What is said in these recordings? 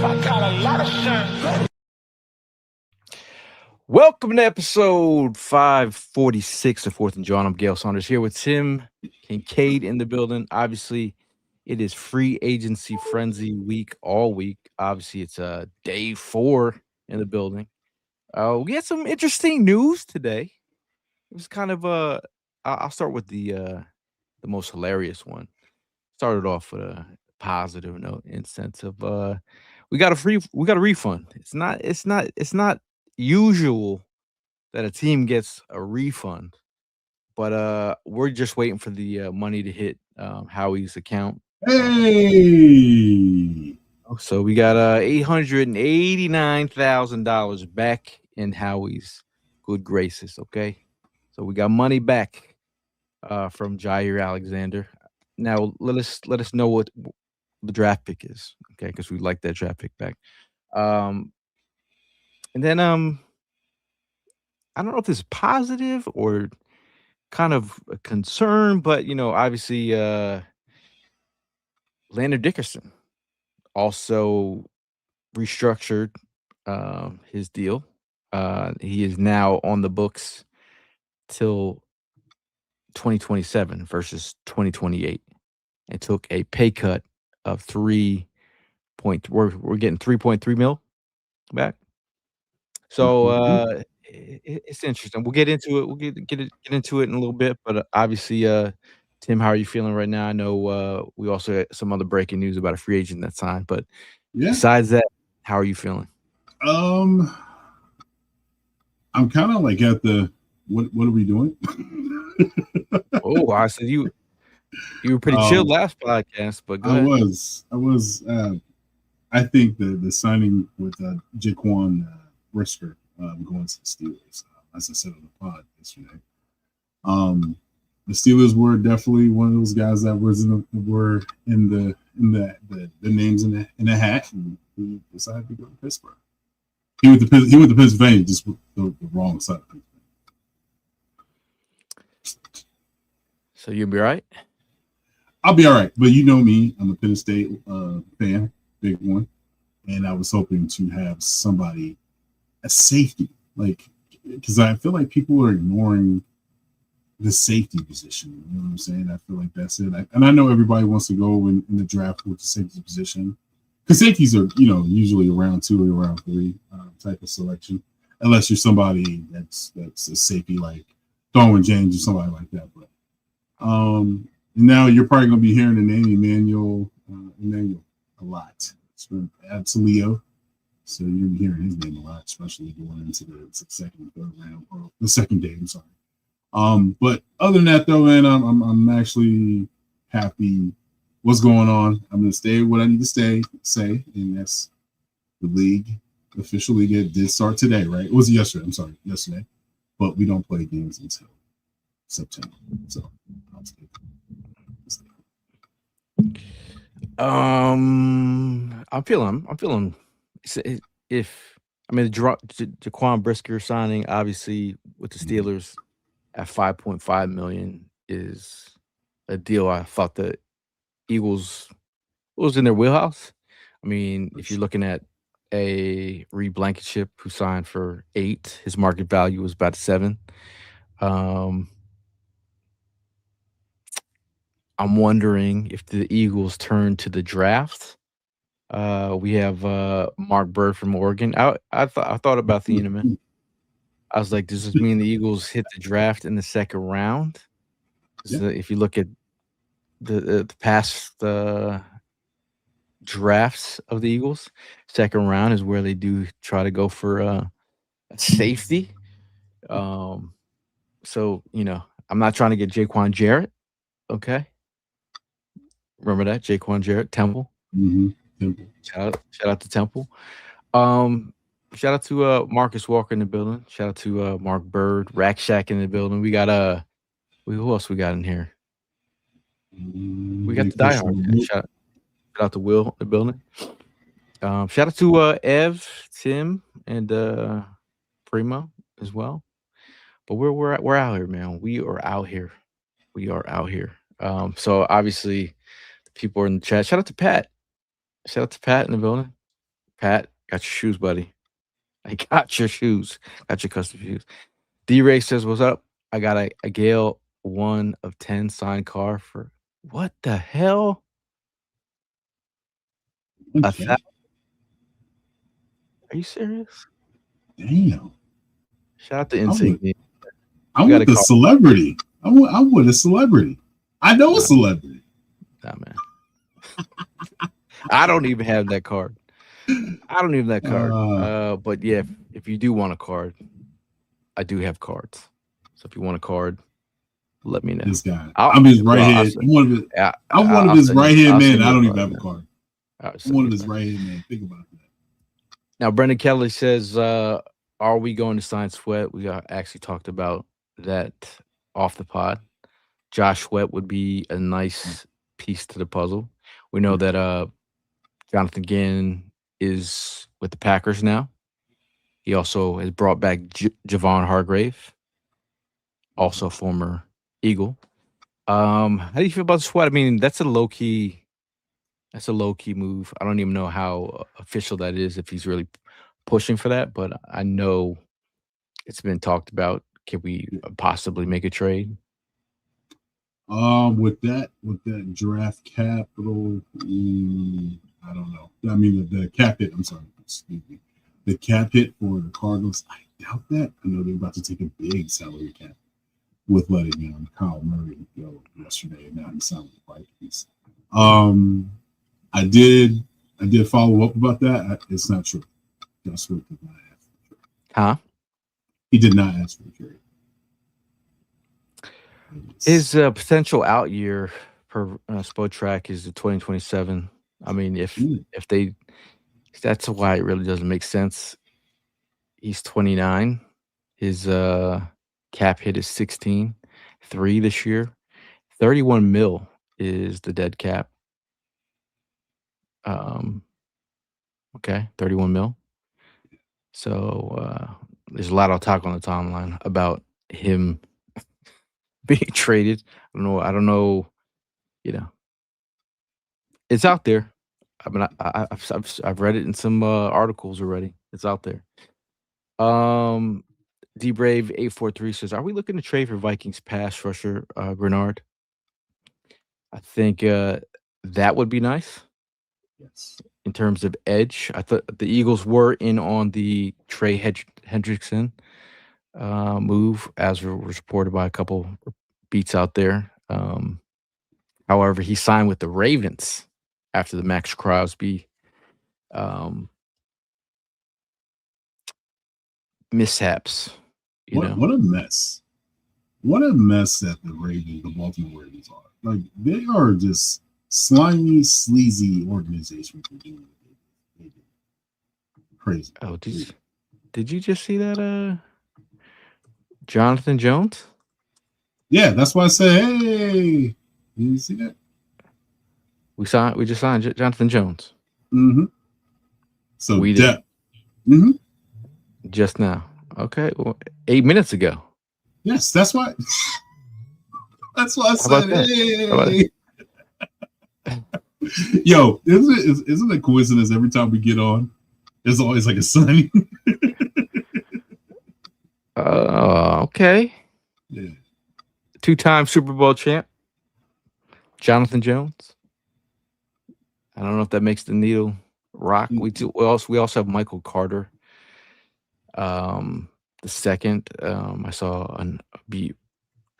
I got a lot of shit. Welcome to episode 546 of Fourth and Jawn. I'm Gail Saunders here with Tim Kincaid in the building. Obviously, it is free agency frenzy week all week. Obviously, it's day 4 in the building. We had some interesting news today. It was kind of I'll start with the most hilarious one. Started off with a positive note in sense of we got a refund. It's not usual that a team gets a refund, but we're just waiting for the money to hit Howie's account. Hey, So we got $889,000 back in Howie's good graces. Okay, so we got money back from Jair Alexander. Now let us know what the draft pick is, okay? Because we like that draft pick back. And then I don't know if this is positive or kind of a concern, but obviously Landon Dickerson also restructured his deal. He is now on the books till 2027 versus 2028, and took a pay cut of we're getting 3.3 mil back. So it's interesting. We'll get into it. We'll get into it in a little bit. But obviously, Tim, how are you feeling right now? I know we also had some other breaking news about a free agent that signed. But yeah. besides that, how are you feeling? I'm kind of like at the what are we doing? Oh, I said you were pretty chill last podcast, but go ahead. I was. I think the signing with Jaquan Brisker going to the Steelers, as I said on the pod yesterday. The Steelers were definitely one of those guys that were in the names in the hat, and he decided to go to Pittsburgh. He went to Pennsylvania, just the wrong side of Pennsylvania. So you'll be all right? I'll be all right. But you know me, I'm a Penn State fan, big one. And I was hoping to have somebody, a safety, because I feel like people are ignoring the safety position. You know what I'm saying? I feel like that's it. And I know everybody wants to go in the draft with the safety position, because safeties are, usually around 2 or around 3 type of selection, unless you're somebody that's a safety like Darwin James or somebody like that. But now you're probably going to be hearing the name Emmanuel a lot. It's Leo, so you're gonna be hearing his name a lot, especially going into the second and third round, or the second day. I'm sorry. But other than that, though, man, I'm actually happy. What's going on? I'm gonna stay what I need to say, and that's the league. The official league. It did start today, right? It was yesterday. I'm sorry, yesterday. But we don't play games until September, so I'll stay. I'm feeling Jaquan Brisker signing, obviously with the Steelers at $5.5 million is a deal I thought the Eagles was in their wheelhouse. I mean, if you're looking at a Reed Blankenship who signed for 8, his market value was about 7. I'm wondering if the Eagles turn to the draft. We have Mark Bird from Oregon. I thought about the Uniman. I was like, does this mean the Eagles hit the draft in the second round? Yeah. If you look at the past drafts of the Eagles, second round is where they do try to go for a safety. So I'm not trying to get Jaquan Jarrett. Okay. Remember that? Jaquan Jarrett, Temple. Mm-hmm. Temple. Shout out to Temple. Shout out to Marcus Walker in the building. Shout out to Mark Bird, Rack Shack in the building. We got who else we got in here? We got the diehard. Shout out to Will in the building. Shout out to Ev, Tim, and Primo as well. But we're out here, man. We are out here. So obviously, the people are in the chat. Shout out to Pat. Shout out to Pat in the building. Pat, got your shoes, buddy. I got your shoes. Got your custom shoes. D-Ray says, what's up? I got a Gale 1 of 10 signed car for what the hell? Okay. Are you serious? Damn. Shout out to I Insignia. want the celebrity. I want a celebrity. I know a celebrity. Nah, man. I don't even have that card. But yeah, if you do want a card, I do have cards. So if you want a card, let me know. This guy. I'm his right hand. I'm one of his right hand men. I don't even have a card. I'm one of his right hand men. Think about that. Now, Brendan Kelly says, are we going to sign Sweat? We actually talked about that off the pod. Josh Sweat would be a nice piece to the puzzle. We know that Jonathan Gannon is with the Packers now. He also has brought back Javon Hargrave, also former Eagle. How do you feel about Sweat? I mean, that's a low key move. I don't even know how official that is, if he's really pushing for that, but I know it's been talked about. Can we possibly make a trade? With that draft capital, I don't know. I mean, the cap hit. I'm sorry, excuse me. The cap hit for the Cardinals, I doubt that. I know they're about to take a big salary cap with letting Kyle Murray go yesterday, and now he's signed with the Vikings. I did follow up about that. It's not true. Josh Sweat did not ask for a trade. Huh? He did not ask for a trade. His potential out year per Spotrac is the 2027. I mean, if that's why it really doesn't make sense. He's 29. His cap hit is 16.3 this year. 31 mil is the dead cap. Okay, 31 mil. So there's a lot of talk on the timeline about him being traded. I don't know. It's out there. I mean, I've read it in some articles already. It's out there. D Brave 843 says, "Are we looking to trade for Vikings pass rusher Bernard?" I think that would be nice. Yes. In terms of edge, I thought the Eagles were in on the Trey Hendrickson move, as was reported by a couple beats out there. However, he signed with the Ravens after the Max Crosby mishaps. What a mess! What a mess that the Baltimore Ravens are. Like, they are just slimy, sleazy organization for doing what they do. Crazy. Oh, did you just see that? Jonathan Jones? Yeah, that's why I said, hey, you see that? We just signed Jonathan Jones. Mm-hmm. So we did. Mm-hmm. Just now. Okay. Well, 8 minutes ago. Yes, that's why. That's why I said, hey. Yo, isn't it a coincidence every time we get on? There's always like a signing. Okay. Yeah. 2-time Super Bowl champ, Jonathan Jones. I don't know if that makes the needle rock. We also have Michael Carter. The second, I saw a beat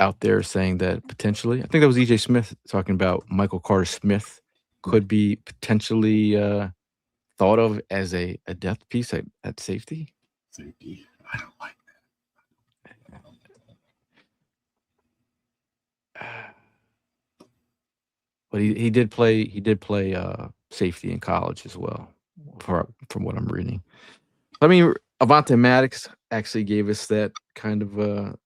out there saying that potentially, I think that was EJ Smith talking about Michael Carter Smith could be potentially thought of as a depth piece at safety. Safety. I don't like that. But he did play safety in college as well, from what I'm reading. I mean, Avante Maddox actually gave us that kind of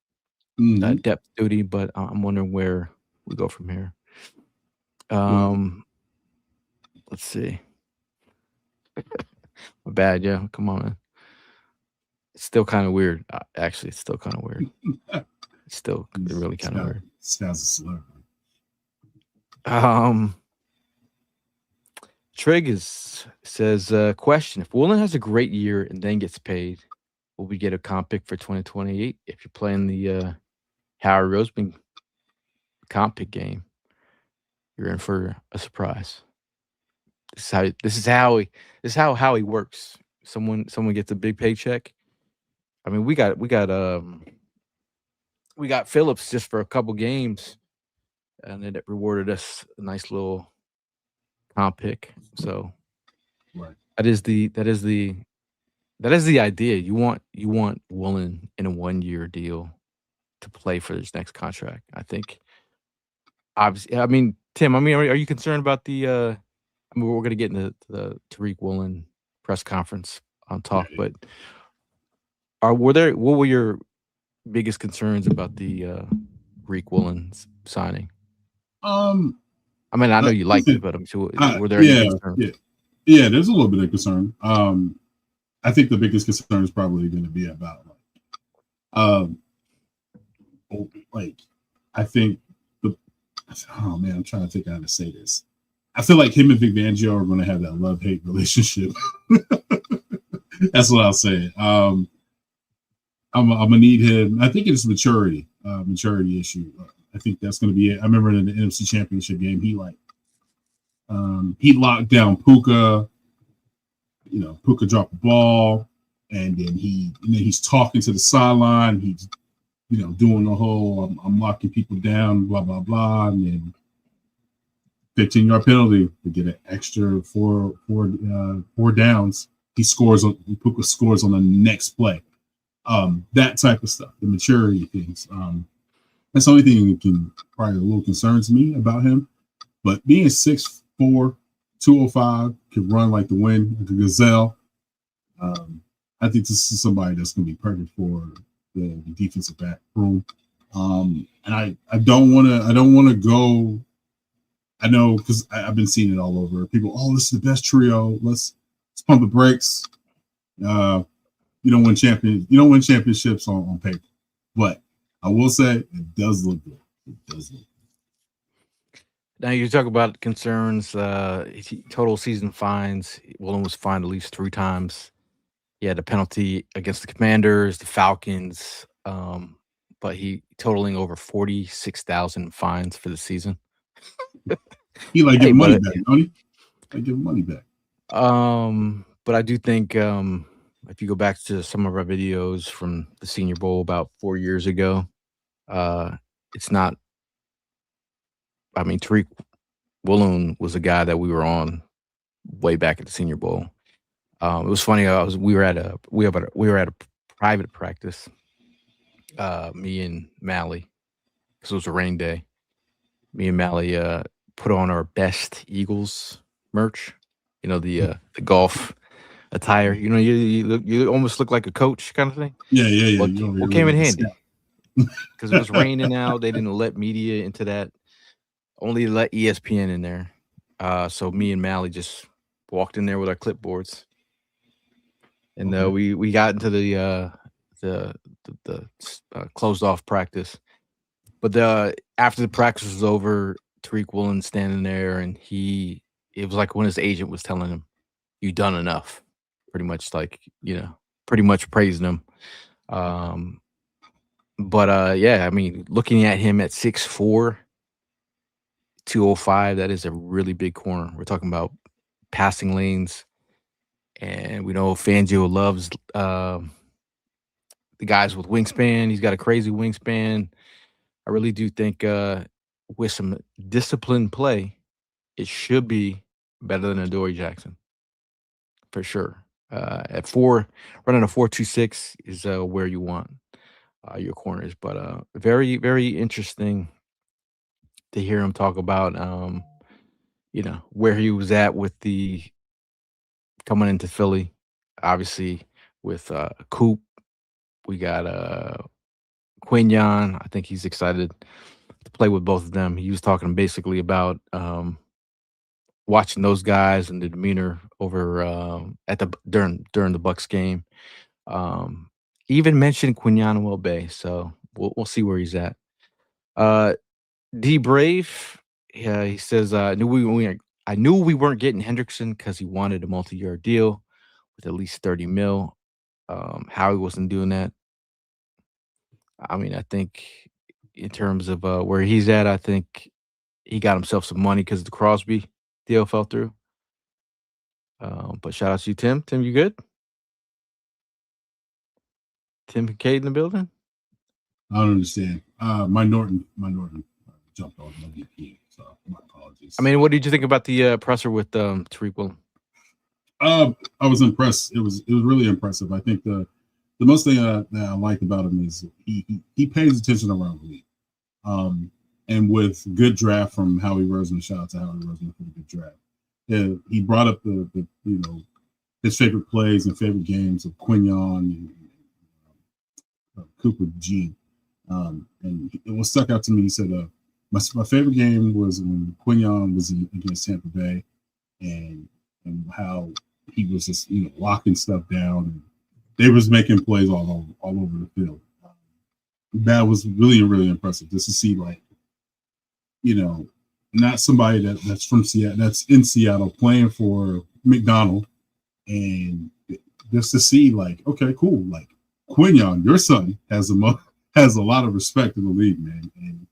depth duty, but I'm wondering where we go from here. Let's see. My bad, yeah. Come on, man. It's still kind of weird. Actually, it's still kind of weird. It's still really kind of weird. Sounds a celebrity. Trig says, question: if Woolen has a great year and then gets paid, will we get a comp pick for 2028? If you're playing the Howard Roseman comp pick game, you're in for a surprise. This is how Howie works. Someone gets a big paycheck. I mean, we got Phillips just for a couple games, and it rewarded us a nice little comp pick. So Right. that is the idea. You want Woolen in a 1-year deal to play for his next contract. I think. Obviously, I mean, Tim. I mean, are you concerned about the? I mean, we're going to get into the Tariq Woolen press conference on talk, but what were your biggest concerns about the Tariq Woolen signing? I mean, I know you liked it, but I'm sure were there any concerns? Yeah. There's a little bit of concern. I think the biggest concern is probably going to be about I think I'm trying to think how to say this. I feel like him and Vic Fangio are going to have that love-hate relationship. That's what I'll say. I'm gonna need him. I think it's maturity issue. I think that's going to be it. I remember in the NFC Championship game, he locked down Puka. Puka dropped the ball, and then he's talking to the sideline. He's doing the whole I'm locking people down, blah blah blah, and then 15-yard penalty to get an extra four downs. Puka scores on the next play. That type of stuff, the maturity things. That's the only thing that can probably a little concerns me about him. But being 6'4", 205, can run like the wind, like a gazelle. I think this is somebody that's going to be perfect for the defensive back room. And I don't want to go. I know because I've been seeing it all over. People, this is the best trio. Let's pump the brakes. You don't win championships on paper, but I will say it does look good. It does look good. Now you talk about concerns. Total season fines. Woolen was fined at least 3 times. He had a penalty against the Commanders, the Falcons, but he totaling over 46,000 fines for the season. He give money back, don't he? Give money back. But I do think if you go back to some of our videos from the Senior Bowl about 4 years ago, it's not. I mean, Tariq Woolen was a guy that we were on way back at the Senior Bowl. It was funny. We were at a private practice. Me and Mally, because it was a rain day. Me and Mally put on our best Eagles merch. The golf attire. You almost look like a coach kind of thing. Yeah. What came in handy? Because it was raining out. They didn't let media into that. Only let ESPN in there. So me and Mally just walked in there with our clipboards, and we got into the closed off practice. But after the practice was over, Tariq Woolen standing there, and it was like when his agent was telling him, "You done enough," pretty much pretty much praising him. But yeah, I mean, looking at him at 6'4", 205, that is a really big corner. We're talking about passing lanes, and we know Fangio loves the guys with wingspan. He's got a crazy wingspan. I really do think with some disciplined play, it should be better than Adoree Jackson for sure. At 4, running a 4.26 is where you want your corners, but very, very interesting to hear him talk about where he was at with the coming into Philly. Obviously with Coop, we got Quinyon. I think he's excited to play with both of them. He was talking basically about watching those guys and the demeanor over during the Bucks game. Even mentioned Quinyon Bay, so we'll see where he's at. D Brave, yeah, he says, I knew we weren't getting Hendrickson because he wanted a multi-year deal with at least 30 mil. Howie wasn't doing that. I mean, I think in terms of where he's at, I think he got himself some money because the Crosby deal fell through. But shout out to you, Tim. Tim, you good? Tim Kincaid in the building? I don't understand. My Norton jumped on the VP, so my apologies. I mean, what did you think about the presser with Tariq Woolen? I was impressed. It was really impressive. I think the most thing that I like about him is he pays attention around the league. And with good draft from Howie Roseman, shout out to Howie Roseman for the good draft. He brought up the his favorite plays and favorite games of Quignon and Cooper Gene. And what stuck out to me, he said, my favorite game was when Quignon was against Tampa Bay, and how he was just locking stuff down, and they was making plays all over the field. That was really, really impressive just to see, like, not somebody that's from Seattle, that's in Seattle playing for McDonald, and just to see, like, okay, cool, like Quignon, your son has a lot of respect in the league, man, and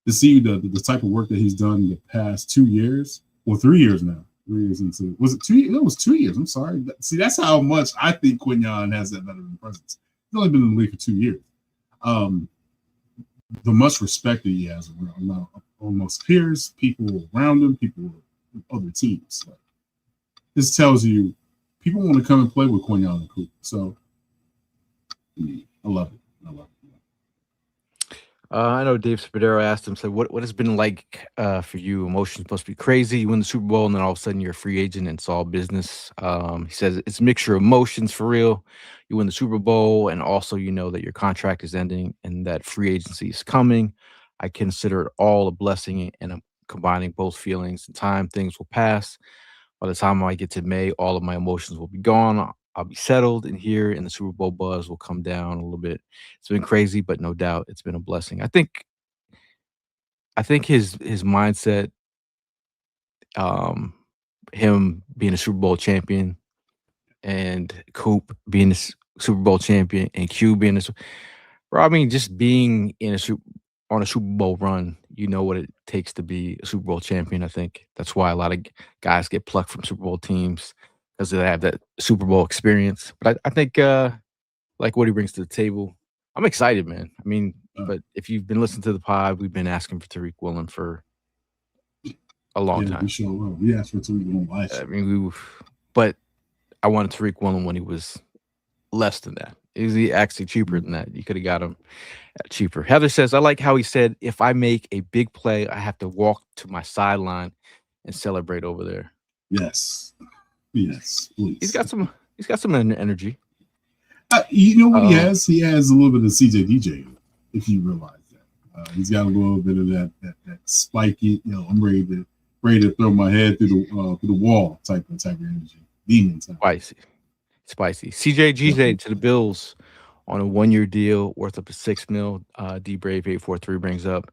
to see the type of work that he's done the past 2 years, or 3 years now. 3 years into, was it 2 years? It was 2 years. I'm sorry. See, that's how much I think Quignon has that veteran presence. He's only been in the league for 2 years. The much respect that he has around almost peers, people around him, people with other teams. Like, this tells you people want to come and play with Quignon and Coop. So I love it. I love it. I know Dave Spadero asked him, said, what has been like for you? Emotions supposed to be crazy. You win the Super Bowl, and then all of a sudden you're a free agent and it's all business. He says it's a mixture of emotions for real. You win the Super Bowl, and also you know that your contract is ending and that free agency is coming. I consider it all a blessing, and I'm combining both feelings. In time, things will pass. By the time I get to May, all of my emotions will be gone. I'll be settled in here, and the Super Bowl buzz will come down a little bit. It's been crazy, but no doubt it's been a blessing. I think his mindset, him being a Super Bowl champion, and Coop being a Super Bowl champion, and Q being I mean, just being on a Super Bowl run, you know what it takes to be a Super Bowl champion. I think that's why a lot of guys get plucked from Super Bowl teams, because they have that Super Bowl experience. But I think like what he brings to the table, I'm excited, man. I mean, but if you've been listening to the pod, we've been asking for Tariq Woolen for a long time. We sure will. We asked for Tariq Woolen last year. I mean, but I wanted Tariq Woolen when he was less than that. Is he actually cheaper than that? You could have got him cheaper. Heather says, I like how he said, if I make a big play, I have to walk to my sideline and celebrate over there. Yes, please. He's got some energy. You know what he has? He has a little bit of CJ DJ, if you realize that. He's got a little bit of that spiky, I'm ready to throw my head through the wall type of energy. Demon type. Spicy. CJ GJ to the Bills on a 1-year deal worth up to $6 million. D Brave 843 brings up.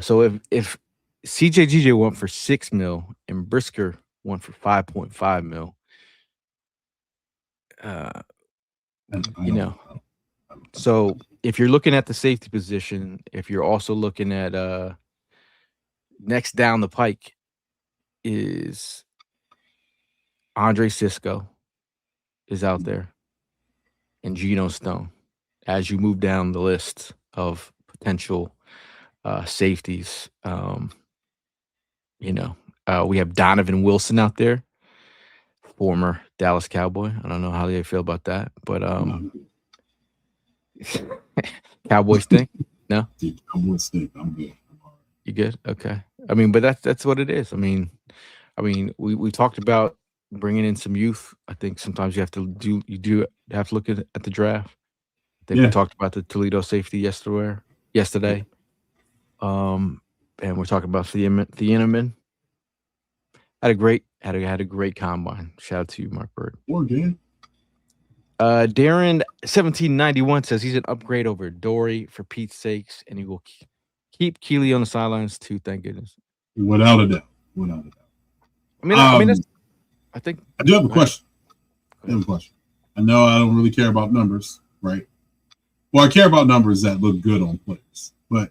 So if CJ GJ went for $6 million and Brisker went for $5.5 million, so if you're looking at the safety position, if you're also looking at next down the pike is Andre Sisco is out there, and Geno Stone, as you move down the list of potential safeties. We have Donovan Wilson out there, former Dallas Cowboy. I don't know how they feel about that, but Cowboys stink? No? Cowboys stink. I'm good. You good? Okay. I mean, but that's what it is. I mean, we talked about bringing in some youth. I think sometimes you have to look at the draft. I think we talked about the Toledo safety yesterday. And we're talking about Thieneman. Had a great combine. Shout out to you, Mark Bird. Darren 1791 says he's an upgrade over Dory for Pete's sakes, and he will keep Keely on the sidelines too. Thank goodness. Without a doubt. I think I do have a question. I know I don't really care about numbers, right? Well, I care about numbers that look good on players, but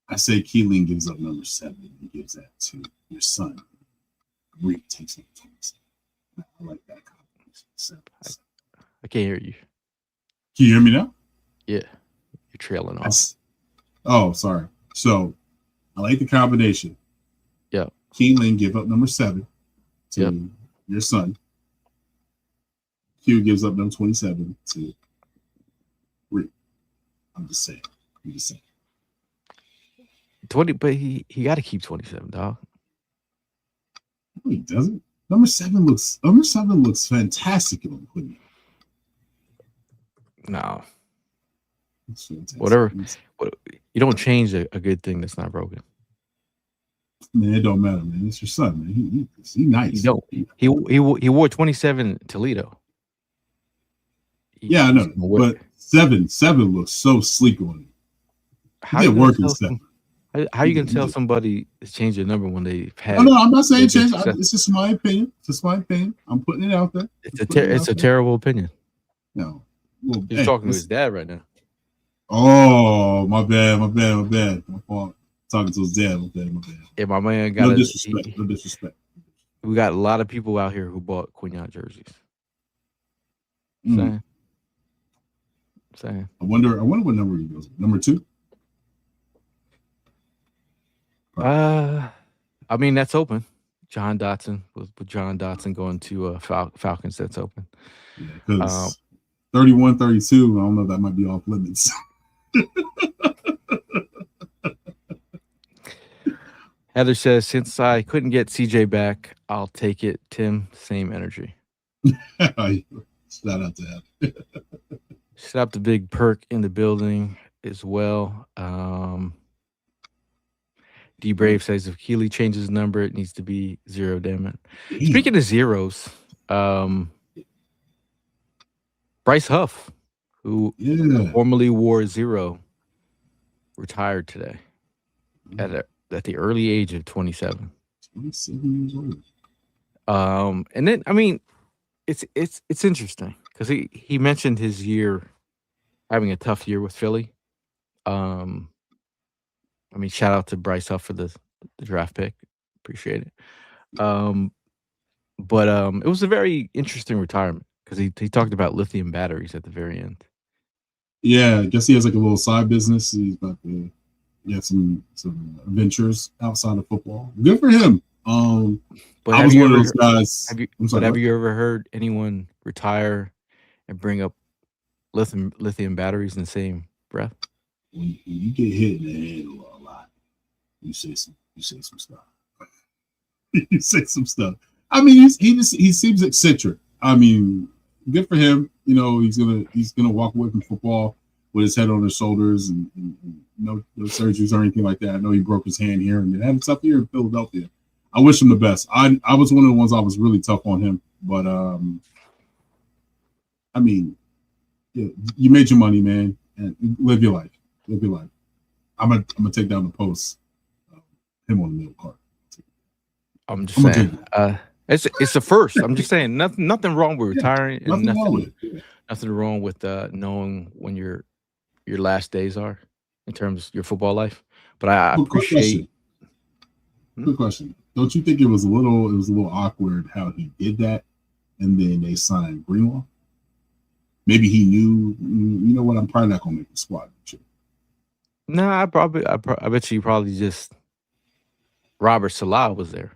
I say Keelan gives up number 7 and gives that to your son. Reed takes it. I like that combination. I can't hear you. Can you hear me now? Yeah, you're trailing off. Oh, sorry. So I like the combination. Yeah. Keelan give up number 7 to your son. Q gives up number 27 to Reed. I'm just saying. 20, but he got to keep 27, dog. No, he doesn't. Number 7 looks fantastic on Quinn. No. Whatever. You don't change a good thing that's not broken. Man, it don't matter, man. It's your son, man. He nice. You don't. He wore 27 Toledo. I know. But 7 looks so sleek on him. How you gonna tell somebody to change their number when they've had? No, I'm not saying change. It's just my opinion. I'm putting it out there. It's a terrible opinion. No, he's talking to his dad right now. Oh, my bad. My fault. Talking to his dad. My bad. Yeah, my man got no disrespect. We got a lot of people out here who bought Quignon jerseys. Saying. I wonder what number he goes. Number 2. I mean, that's open. John Dotson with John Dotson going to Falcons. That's open. Yeah, because 31-32. I don't know. That might be off limits. Heather says, since I couldn't get CJ back, I'll take it. Tim, same energy. Shout out to Heather. Shout out to Big Perk in the building as well. D Brave says if Keely changes his number, it needs to be 0. Damn it. Speaking of zeros, Bryce Huff, who formerly wore 0, retired today at the early age of 27. 27 years old. And then I mean, it's interesting because he mentioned his year having a tough year with Philly. I mean, shout out to Bryce Huff for the draft pick. Appreciate it. But it was a very interesting retirement because he talked about lithium batteries at the very end. Yeah, I guess he has like a little side business. He's about to get some ventures outside of football. Good for him. But I was one of those guys. Have you ever heard anyone retire and bring up lithium batteries in the same breath? When you get hit in the head a lot, you say some stuff. You say some stuff. I mean, he seems eccentric. I mean, good for him. You know, he's gonna walk away from football with his head on his shoulders and no surgeries or anything like that. I know he broke his hand here and had a tough year in Philadelphia. I wish him the best. I was one of the ones I was really tough on him, but I mean, yeah, you made your money, man, and live your life. I'm gonna take down the post. Him on the middle card. I'm just saying. It's a first. I'm just saying. Nothing wrong with retiring, and nothing wrong with knowing when your last days are in terms of your football life. But I appreciate. Good question. Don't you think it was a little awkward how he did that, and then they signed Greenlaw? Maybe he knew. You know what? I'm probably not gonna make the squad. No, I bet you probably just Robert Salah was there.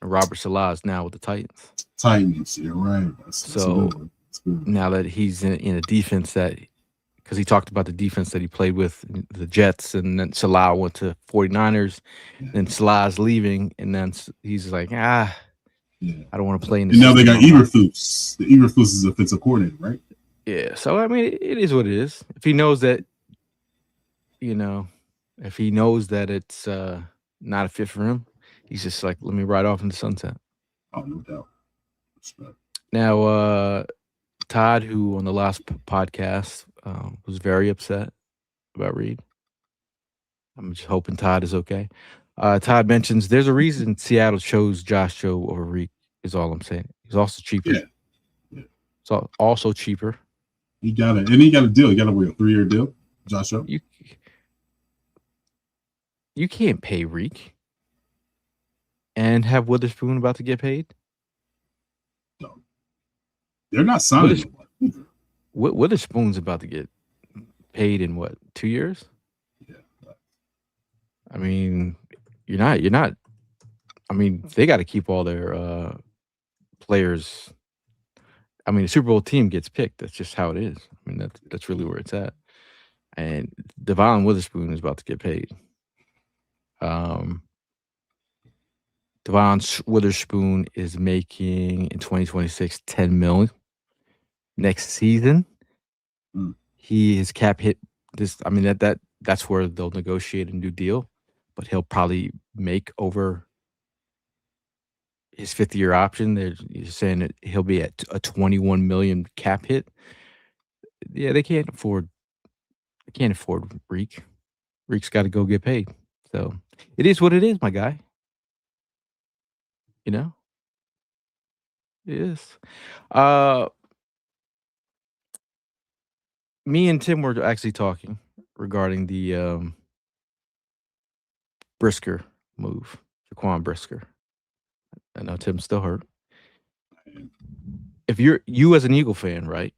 And Robert Salah is now with the Titans. You're right. That's good. Now that he's in a defense because he talked about the defense that he played with the Jets, and then Salah went to 49ers, then Salah's leaving, and then he's like, I don't want to play in this. And now they got Eberflus. The Eberflus is offensive coordinator, right? Yeah. So, I mean, it is what it is. If he knows that, if he knows that it's not a fit for him, he's just like, let me ride off in the sunset. Oh, no doubt. Respect. Now, Todd, who on the last podcast was very upset about Reed. I'm just hoping Todd is okay. Todd mentions there's a reason Seattle chose Josh Joe over Reek. Is all I'm saying. He's also cheaper. Yeah. So also cheaper. He got a deal. He got a 3-year deal. Josh Joe. You can't pay Reek and have Witherspoon about to get paid. No, they're not signing. Witherspoon's about to get paid in what, 2 years? Yeah. I mean, you're not. I mean, they got to keep all their players. I mean, the Super Bowl team gets picked. That's just how it is. I mean, that's really where it's at. And Devon Witherspoon is about to get paid. Devon Witherspoon is making in 2026 $10 million. Next season, his cap hit this. I mean, that's where they'll negotiate a new deal, but he'll probably make over his 5th-year option. They're saying that he'll be at a $21 million cap hit. Yeah, they can't afford Reek. Reek's got to go get paid. So it is what it is, my guy. You know, it is. Me and Tim were actually talking regarding the Brisker move, Jaquan Brisker. I know Tim's still hurt. If you as an Eagle fan, right?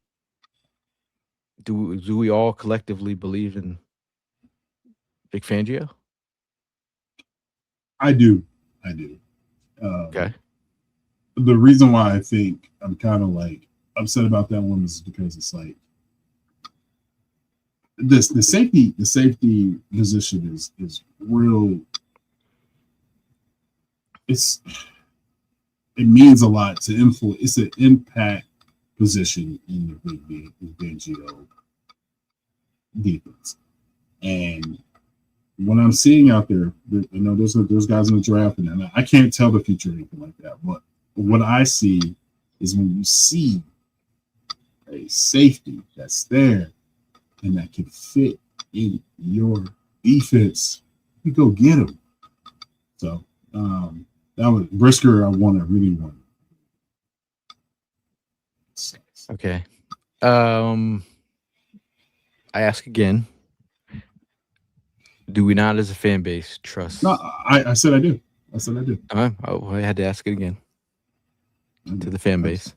Do we all collectively believe in Vic Fangio? I do. Okay. The reason why I think I'm kind of like upset about that one is because it's like the safety position is real. It means a lot to influence. It's an impact position in the Fangio defense, and when I'm seeing out there, you know, there's guys in the draft, and I can't tell the future or anything like that. But what I see is when you see a safety that's there and that can fit in your defense, you go get him. So that was Brisker. I really want. Okay. I ask again. Do we not, as a fan base, trust? No, I said I do. I had to ask it again to the fan base.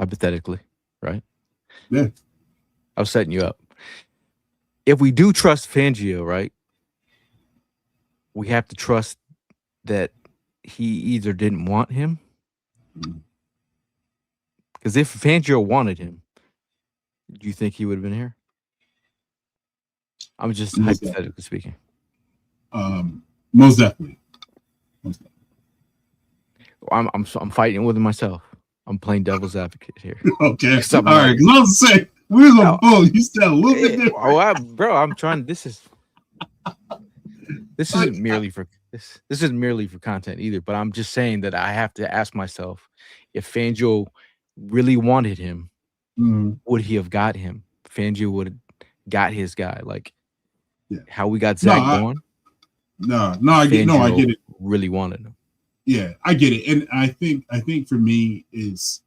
Hypothetically, right? Yeah. I was setting you up. If we do trust Fangio, right, we have to trust that he either didn't want him. Because if Fangio wanted him, do you think he would have been here? I'm just hypothetically speaking. Most definitely. I'm fighting with myself. I'm playing devil's advocate here. Okay. All right. Because I was saying, we're on the phone. You said a little bit different. I'm trying. This isn't merely for this isn't merely for content either. But I'm just saying that I have to ask myself, if Fangio really wanted him, would he have got him? Fangio would have got his guy, like how we got Zach Bond. I get it. Really wanted him. Yeah, I get it, and I think for me is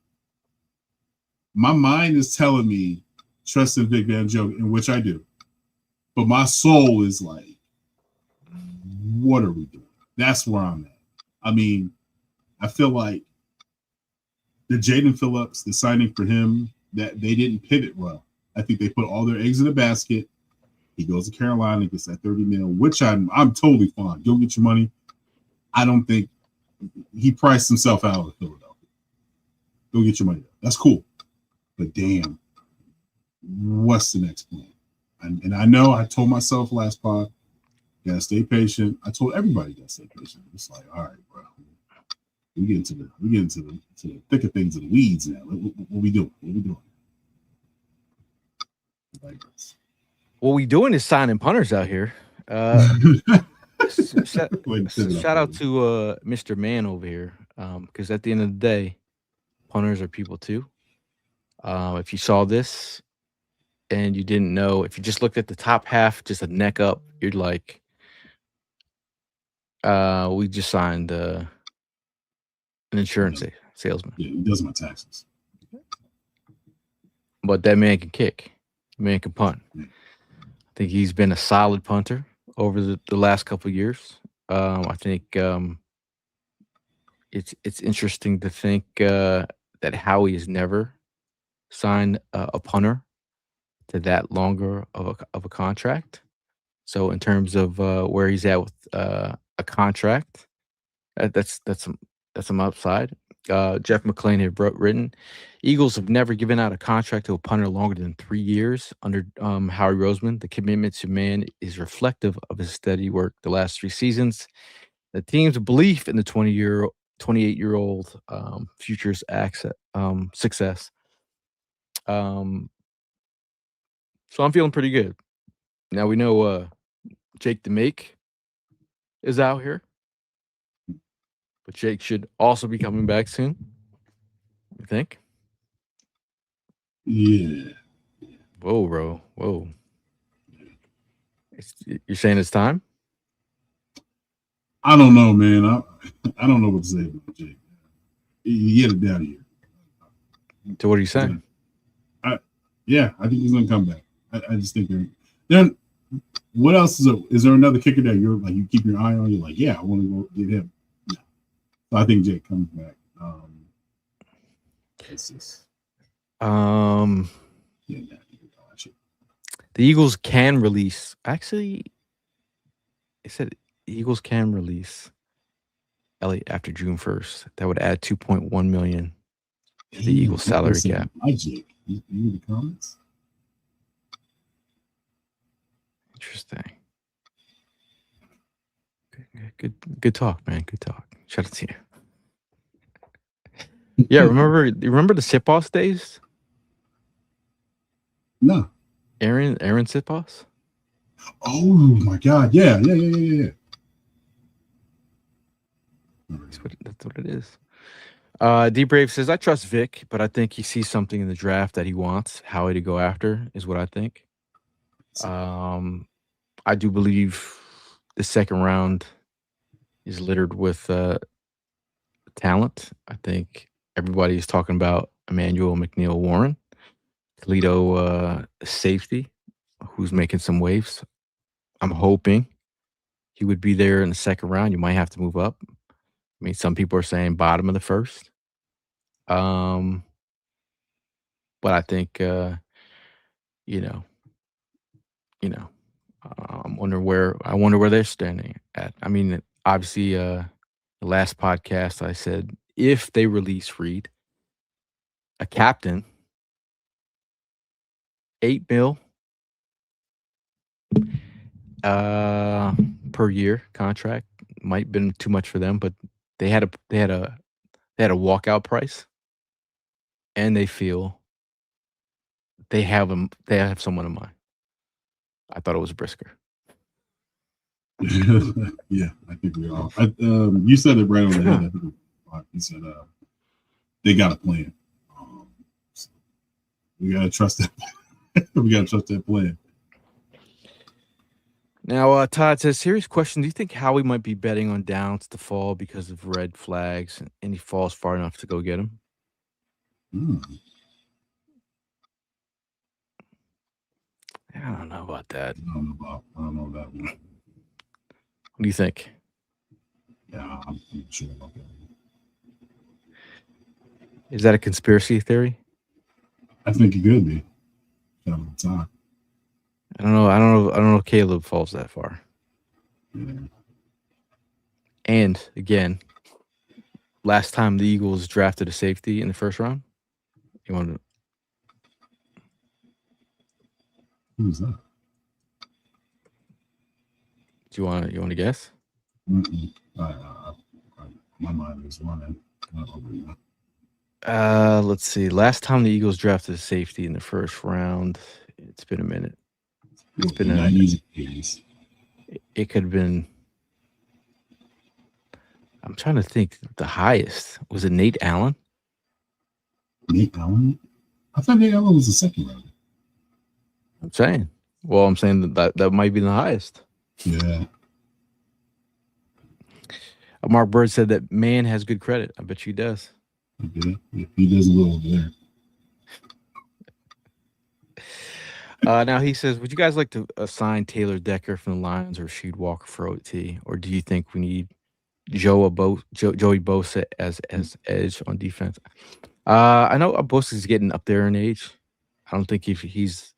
my mind is telling me trust in Vic Fangio, in which I do, but my soul is like, what are we doing? That's where I'm at. I mean, I feel like the Jaden Phillips, the signing for him, that they didn't pivot well. I think they put all their eggs in a basket. He goes to Carolina, gets that $30 million, which I'm totally fine. Go get your money. I don't think he priced himself out of Philadelphia. Go get your money. That's cool. But damn, what's the next plan? And I know I told myself last pod, gotta stay patient. I told everybody gotta stay patient. It's like, all right, bro. We get into the thick of things, and the weeds now. What we doing? Like this. What we doing is signing punters out here. Shout out to Mr. Man over here, because at the end of the day, punters are people too. If you saw this and you didn't know, if you just looked at the top half, just a neck up, you're like, We just signed an insurance salesman. Yeah, he does my taxes. But that man can kick. Man can punt. Yeah. I think he's been a solid punter over the last couple of years. I think it's interesting to think that Howie has never signed a punter to that longer of a contract. So in terms of where he's at with a contract, that's some upside. Jeff McClain had written, Eagles have never given out a contract to a punter longer than 3 years under Howie Roseman. The commitment to man is reflective of his steady work the last 3 seasons. The team's belief in the 28-year-old future's success. So I'm feeling pretty good. Now we know Jake the Make is out here, but Jake should also be coming back soon. You think? Yeah. Whoa, bro. Whoa. You're saying it's time? I don't know, man. I don't know what to say about Jake. You get it down here. So what are you saying? Yeah, I think he's gonna come back. I just think they're. What else is there another kicker that you're like you keep your eye on? You're like, yeah, I want to go get him. No. So I think Jake comes back. It's just, The Eagles can release. Actually, it said Eagles can release Elliott after June 1st. That would add $2.1 million to the Eagles salary cap. Jake, you read the comments? Interesting. Good talk, man. Good talk. Shout out to you. Yeah, remember the Sitboss days? No. Aaron Sitboss? Oh my God. Yeah. That's what it is. D Brave says, I trust Vic, but I think he sees something in the draft that he wants Howie to go after, is what I think. I do believe the second round is littered with talent. I think everybody's talking about Emmanuel McNeil Warren, Toledo safety, who's making some waves. I'm hoping he would be there in the second round. You might have to move up. I mean, some people are saying bottom of the first. But I think I wonder where they're standing at. I mean, obviously, the last podcast I said if they release Reed, a captain, $8 million per year contract might have been too much for them, but they had a walkout price, and they feel they have someone in mind. I thought it was Brisker. Yeah, I think we are. You said it right on the head. I think you said they got a plan. So we gotta trust that. We gotta trust that plan. Now, Todd says, serious question. Do you think Howie might be betting on Downs to fall because of red flags and he falls far enough to go get him? I don't know about that. I don't know that one. What do you think? Yeah, I'm sure about that. Is that a conspiracy theory? I think it could be. Time. I don't know if Caleb falls that far. Yeah. And again, last time the Eagles drafted a safety in the first round, you want to? Who's that? Do you want to guess? My mind is running. Let's see. Last time the Eagles drafted a safety in the first round, it's been a minute. It's been a minute. It could have been. I'm trying to think. The highest was it Nate Allen? Nate Allen? I thought Nate Allen was the second round. I'm saying. Well, I'm saying that might be the highest. Yeah. Mark Bird said that man has good credit. I bet you he does. Okay. If he does a little over there. Now he says, would you guys like to assign Taylor Decker from the Lions or Sheed Walker for OT, or do you think we need Joey Bosa as edge on defense? I know Bosa's getting up there in age. I don't think he's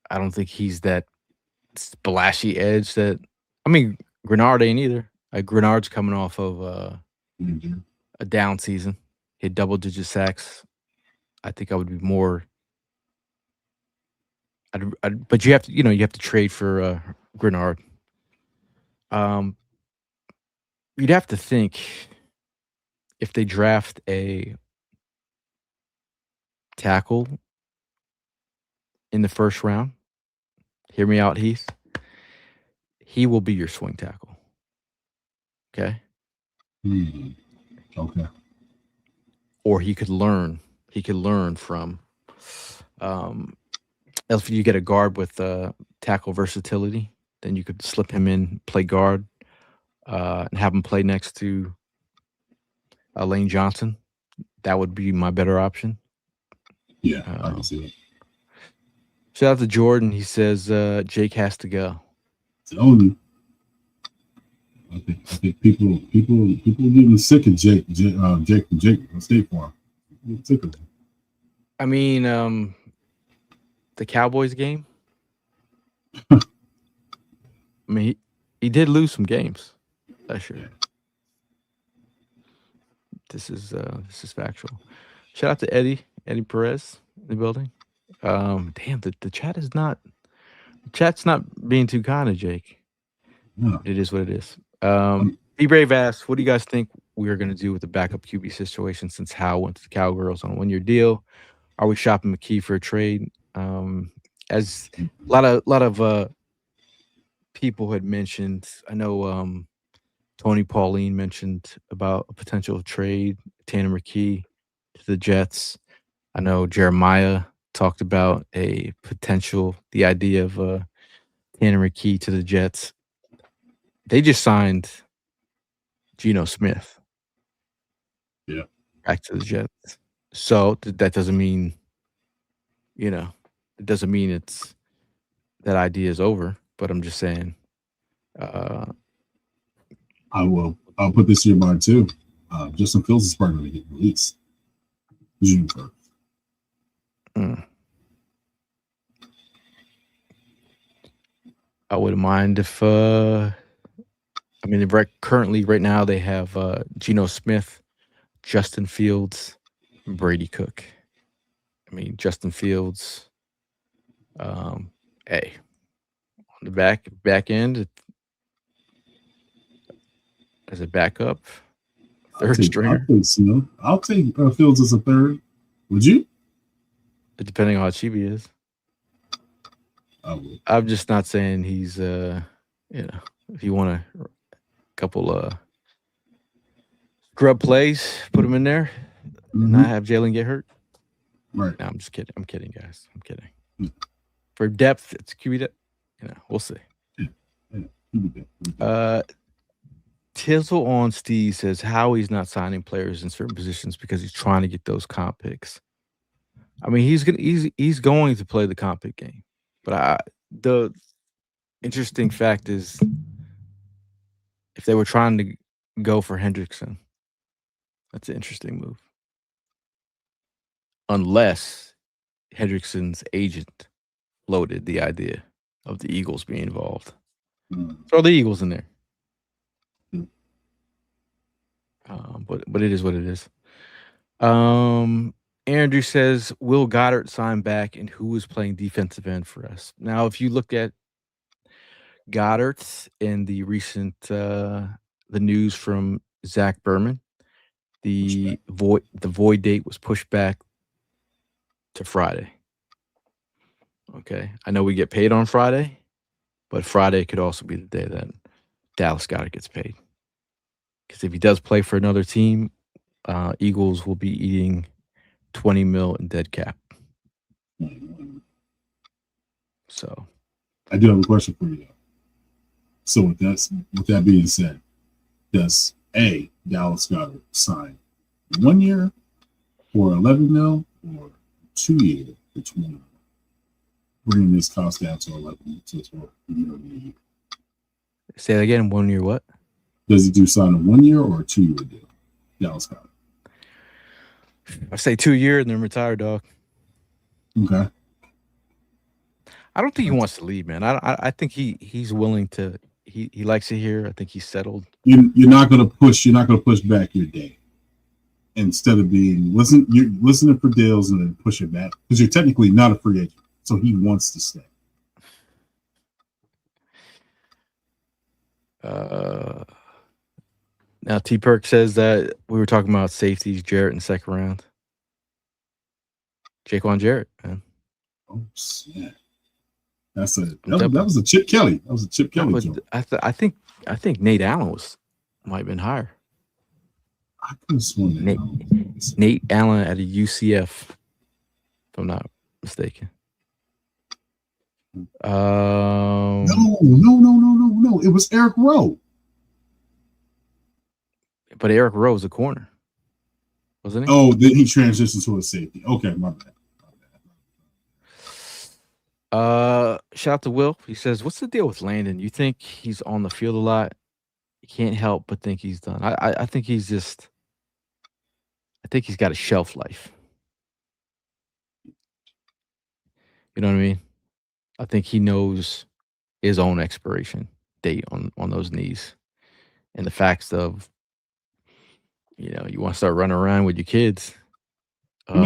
that splashy edge that. I mean, Grenard ain't either. Grenard's coming off of a down season, hit double-digit sacks. I think I would be more. But you have to trade for Grenard. You'd have to think if they draft a tackle in the first round. Hear me out, Heath. He will be your swing tackle. Okay. Okay. Or he could learn. He could learn from. If you get a guard with tackle versatility, then you could slip him in, play guard, and have him play next to Lane Johnson. That would be my better option. Yeah, I can see it. Shout out to Jordan. He says Jake has to go. It's only. I think people getting sick of Jake from State Farm. Sick of him. I mean, the Cowboys game. I mean, he did lose some games last year. This is factual. Shout out to Eddie Perez in the building. Damn, the chat is not. The chat's not being too kind to Jake. No. It is what it is. Be Brave asked, what do you guys think we are going to do with the backup QB situation since Howell went to the Cowgirls on a 1-year deal? Are we shopping McKee for a trade? As a lot of people had mentioned, I know Tony Pauline mentioned about a potential trade, Tanner McKee to the Jets. I know Jeremiah talked about the idea of Tanner McKee to the Jets. They just signed Geno Smith. Yeah. Back to the Jets. So that doesn't mean, it doesn't mean it's that idea is over, but I'm just saying. I'll put this to your mind too. Justin Fields is probably going to get released June 1st. I wouldn't mind if currently right now they have Geno Smith, Justin Fields, Brady Cook. I mean, Justin Fields, on the back end as a backup, third stringer. I'll take Fields as a third. Would you? Depending on how cheap he is. I would. I'm just not saying he's if you want a couple scrub plays, put him in there, and not have Jalen get hurt. Right. No, I'm just kidding. I'm kidding, guys. I'm kidding. For depth, it's QB depth. We'll see. Tizzle on Steve says Howie's not signing players in certain positions because he's trying to get those comp picks. I mean, he's going to play the comp pick game. But the interesting fact is, if they were trying to go for Hendrickson, that's an interesting move. Unless Hendrickson's agent floated the idea of the Eagles being involved. Throw the Eagles in there. But it is what it is. Andrew says, will Goddard sign back, and who is playing defensive end for us? Now, if you look at Goddard in the recent the news from Zach Berman, the void date was pushed back to Friday. Okay. I know we get paid on Friday, but Friday could also be the day that Dallas Goddard gets paid. Because if he does play for another team, Eagles will be eating $20 million in dead cap. So I do have a question for you though. So with that being said, Does Dallas Goedert sign 1 year for 11 mil or 2 year for 20 mil? Bringing this cost down to 11 to 12. Say that again. 1 year what? Does he do sign a 1 year or a 2 year deal? Dallas Goedert. I say 2 years and then retire, dog. Okay. I don't think he wants to leave, man. I think he's willing to. He likes it here. I think he's settled. You're not gonna push. You're not gonna push back your day. Instead of you're listening for deals and then push it back because you're technically not a free agent. So he wants to stay. Now T Perk says that we were talking about safeties, Jarrett in the second round. Jaquan Jarrett, man. Oh snap! That was a Chip Kelly. That was a Chip Kelly joke. I think Nate Allen might have been higher. I could have sworn Nate Allen at a UCF, if I'm not mistaken. No. It was Eric Rowe. But Eric Rowe was a corner, wasn't he? Oh, then he transitioned to a safety. Okay, my bad. Shout out to Will. He says, "What's the deal with Landon? You think he's on the field a lot? You can't help but think he's done. I think he's just. I think he's got a shelf life. You know what I mean? I think he knows his own expiration date on those knees, and the facts of, you want to start running around with your kids.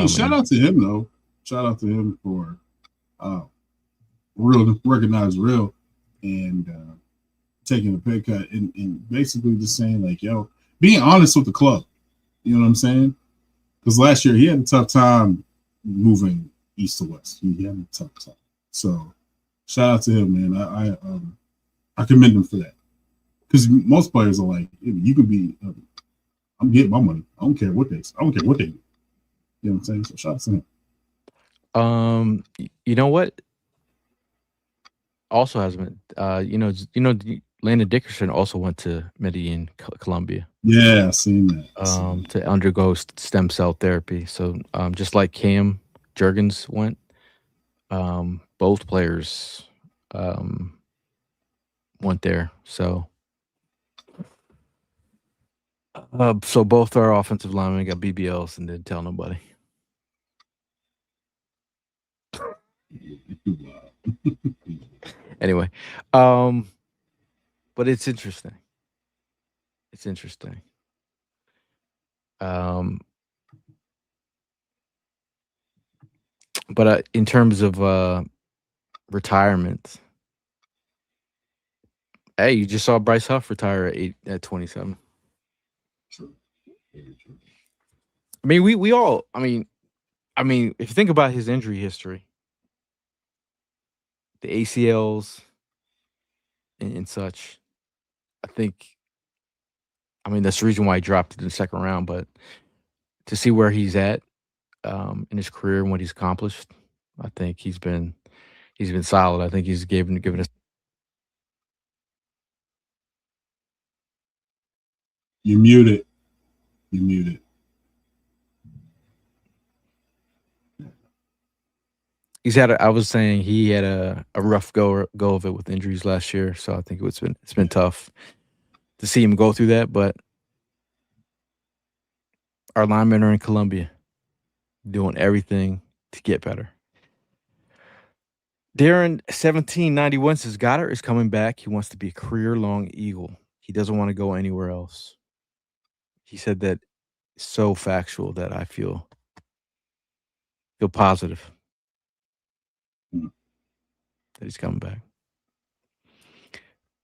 Shout out to him though. Shout out to him for recognize real and taking a pay cut and basically just saying like, yo, being honest with the club. You know what I'm saying? Because last year he had a tough time moving east to west. He had a tough time. So shout out to him, man. I commend him for that. Because most players are like, you could be, I'm getting my money. I don't care what they do. You know what I'm saying? So shout out to him. You know what? Also has been, Landon Dickerson also went to Medellin, Colombia. Yeah, I've seen that. To undergo stem cell therapy. So just like Cam Jurgens went, both players went there. So both our offensive linemen got BBLs and didn't tell nobody. Anyway, but it's interesting. It's interesting. But in terms of retirement, hey, you just saw Bryce Huff retire at 27. True. I mean, we all. I mean, if you think about his injury history, the ACLs and such, I think. I mean, that's the reason why he dropped it in the second round. But to see where he's at in his career and what he's accomplished, I think he's been solid. I think he's given us. You're muted. I was saying he had a rough go of it with injuries last year, so I think it's been tough to see him go through that. But our linemen are in Colombia, doing everything to get better. Darren 1791 says Goddard is coming back. He wants to be a career-long Eagle. He doesn't want to go anywhere else. He said that so factual that I feel positive that he's coming back.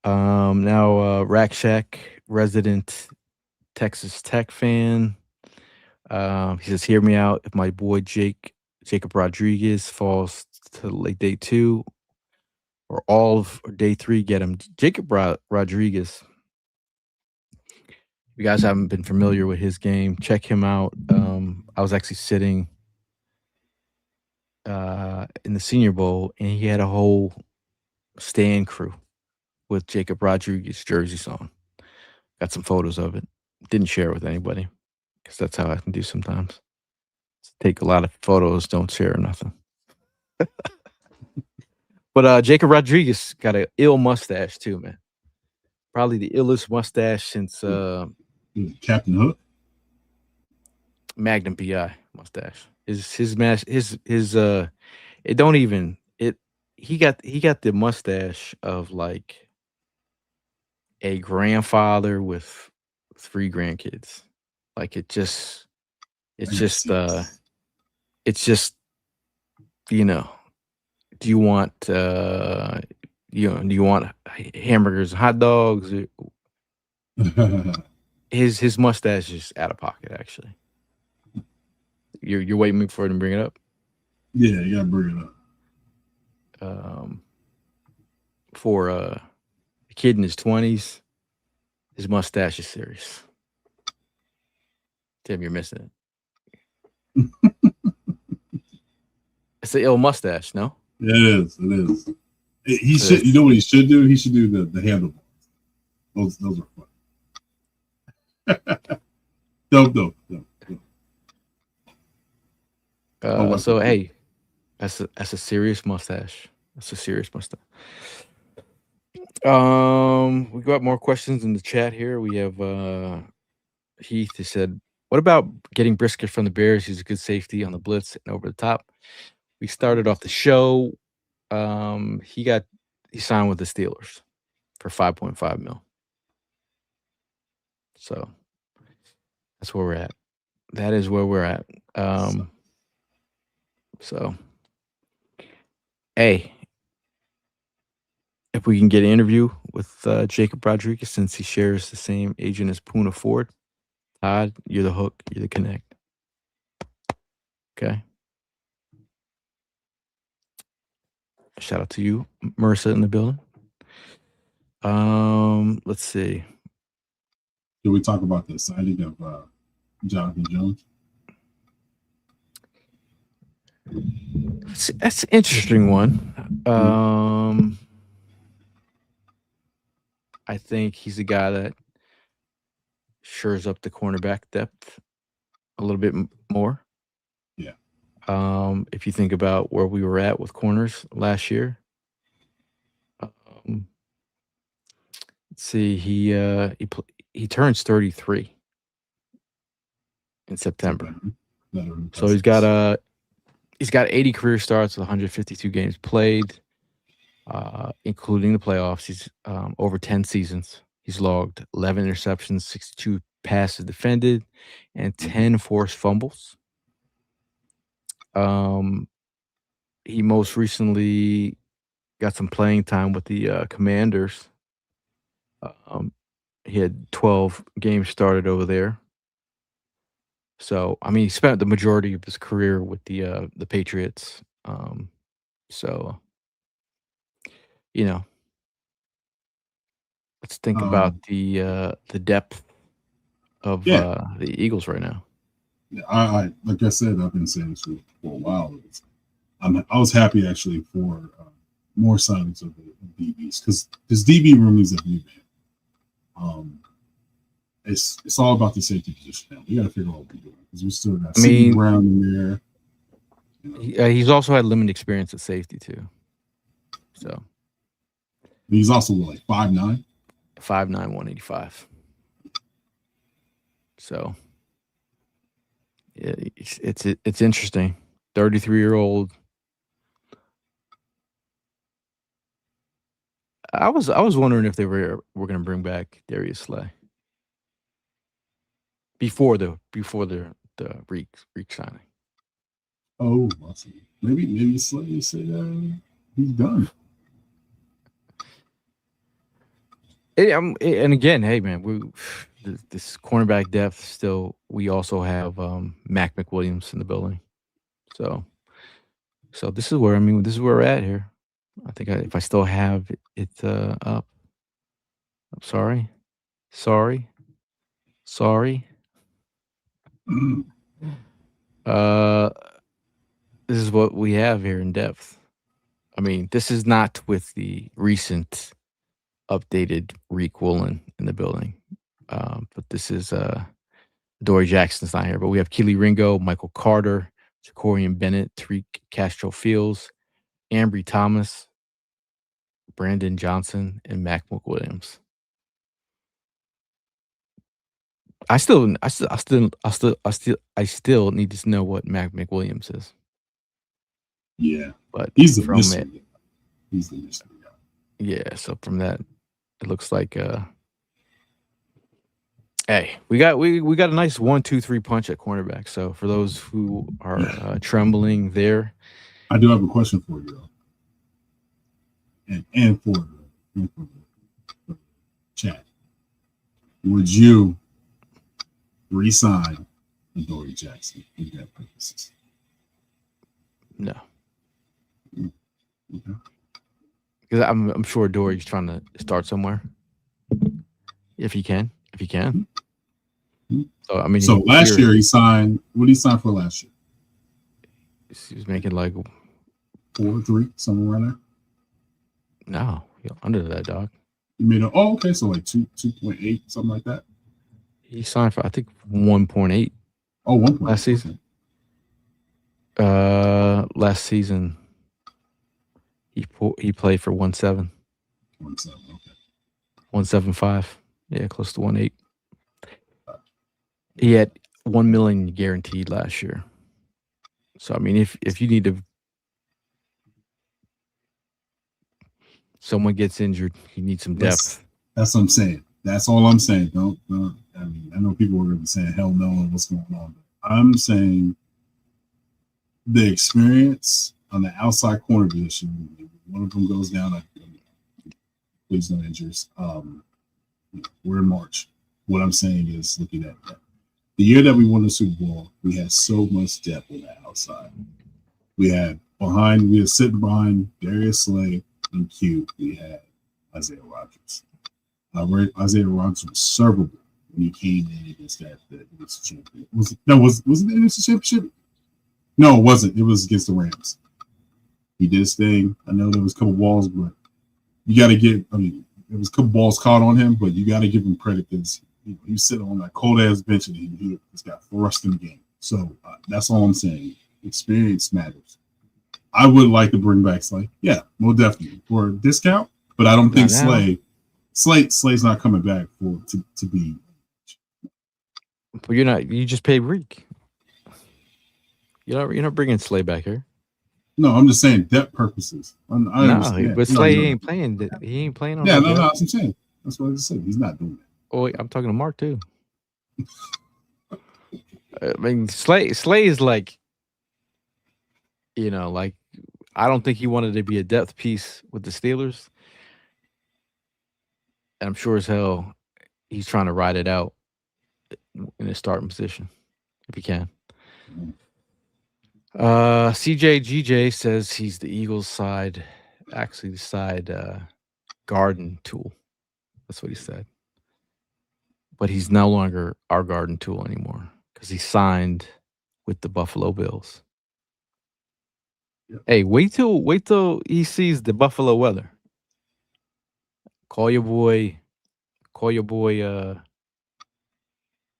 Now Rack Shack resident Texas Tech fan. He says, hear me out. If my boy Jacob Rodriguez falls to late day 2 or all of day 3, get him. Jacob Rodriguez. If you guys haven't been familiar with his game, check him out. I was actually sitting in the Senior Bowl, and he had a whole stand crew with Jacob Rodriguez jerseys on Got some photos of it. Didn't share it with anybody because that's how I can do sometimes. Take a lot of photos, don't share nothing. But Jacob Rodriguez got an ill mustache too, man. Probably the illest mustache since Captain Hook. Magnum PI mustache. His it don't even it he got the mustache of like a grandfather with 3 grandkids. Like it's just you know, do you want do you want hamburgers, hot dogs? His mustache is out of pocket actually. You're waiting for him to bring it up? Yeah, you gotta bring it up. For a kid in his 20s, his mustache is serious. Tim, you're missing it. It's an ill mustache, no? It is. He should. You know what he should do? He should do the handlebars. Those are fun. Dope. So hey, that's a serious mustache. That's a serious mustache. We got more questions in the chat here. We have Heath who said, "What about getting Brisket from the Bears? He's a good safety on the blitz and over the top." We started off the show. He signed with the Steelers for $5.5 million. So that's where we're at. That is where we're at. So, hey, if we can get an interview with Jacob Rodriguez, since he shares the same agent as Poona Ford, Todd, you're the hook, you're the connect. Okay. Shout out to you, Marissa, in the building. Let's see. Did we talk about the signing of Jonathan Jones? That's an interesting one. I think he's a guy that shores up the cornerback depth a little bit more. Yeah. If you think about where we were at with corners last year, let's see, he turns 33 in September. So he's got 80 career starts with 152 games played, including the playoffs. He's over 10 seasons. He's logged 11 interceptions, 62 passes defended, and 10 forced fumbles. He most recently got some playing time with the Commanders. He had 12 games started over there. So, I mean, he spent the majority of his career with the Patriots. So, you know, let's think about the depth of the Eagles right now. Yeah, I like I said, I've been saying this for a while. I was happy actually for more signings of the DBs because this DB room is a new man. It's all about the safety position now. We got to figure out what we're doing because we still got Sidney Brown in there. You know. He's also had limited experience at safety too. So he's also like 5'9", 185. So yeah, it's interesting. 33-year-old. I was wondering if they were going to bring back Darius Slay before the Reek signing. Oh, awesome. Maybe Slay said he's done. And again, hey man, this cornerback depth still. We also have Mac McWilliams in the building, so this is where we're at here. I think if I still have it up, I'm sorry. This is what we have here in depth. I mean, this is not with the recent updated Tariq Woolen in the building. But this is Dory Jackson's not here. But we have Keely Ringo, Michael Carter, Jacorian Bennett, Tariq Castro Fields, Ambry Thomas, Brandon Johnson, and Mac McWilliams. I still need to know what Mac McWilliams is. Yeah, but he's the from mystery. it, He's the mystery guy. yeah. So from that, it looks like hey, we got a nice 1-2-3 punch at cornerback. So for those who are trembling there, I do have a question for you though, and for the chat. Would you re-sign Dory Jackson for that purposes? no, Okay. because I'm sure Dory's trying to start somewhere. If he can. Mhm. So I mean, So last year he signed. What did he sign for last year? he was making like 4-3, somewhere around there. no, under that, dog. He made okay, so like 2.8, something like that. He signed for I think 1.8. Oh, 1.8 last season. Last season he played for 1.7. 1.7, okay. 1.75. Yeah, close to 1.8. He had $1 million guaranteed last year. So I mean, if you need to, someone gets injured, you need some depth. That's what I'm saying. That's all I'm saying. Don't. I mean, I know people are going to be saying hell no and what's going on. I'm saying the experience on the outside corner position. If one of them goes down, please no injuries. We're in March. What I'm saying is, looking at that. The year that we won the Super Bowl, we had so much depth on the outside. We had sitting behind Darius Slay and Q. We had Isaiah Rodgers. Isaiah Rodgers was servable when he came in against that championship. Was it the NFC Championship? No, it wasn't. It was against the Rams. He did his thing. I know there was a couple balls, but you got to give. I mean, there was a couple balls caught on him, but you got to give him credit because he was sitting on that cold ass bench and he just got thrust in the game. So that's all I'm saying. Experience matters. I would like to bring back Slay. Yeah, more definitely for a discount, but I don't think Slay's not coming back to be. But you're not. You just paid Reek. You're not bringing Slay back here. No, I'm just saying depth purposes. I understand. But Slay ain't playing. He ain't playing on. Yeah, no, that's what I'm saying. That's what I just said. He's not doing that. Oh, wait, I'm talking to Mark too. I mean, Slay is like, like I don't think he wanted to be a depth piece with the Steelers. And I'm sure as hell he's trying to ride it out in his starting position if he can. CJ says he's the Eagles side, actually the side garden tool. That's what he said. But he's no longer our garden tool anymore because he signed with the Buffalo Bills. Yep. Hey, wait till he sees the Buffalo weather. Call your boy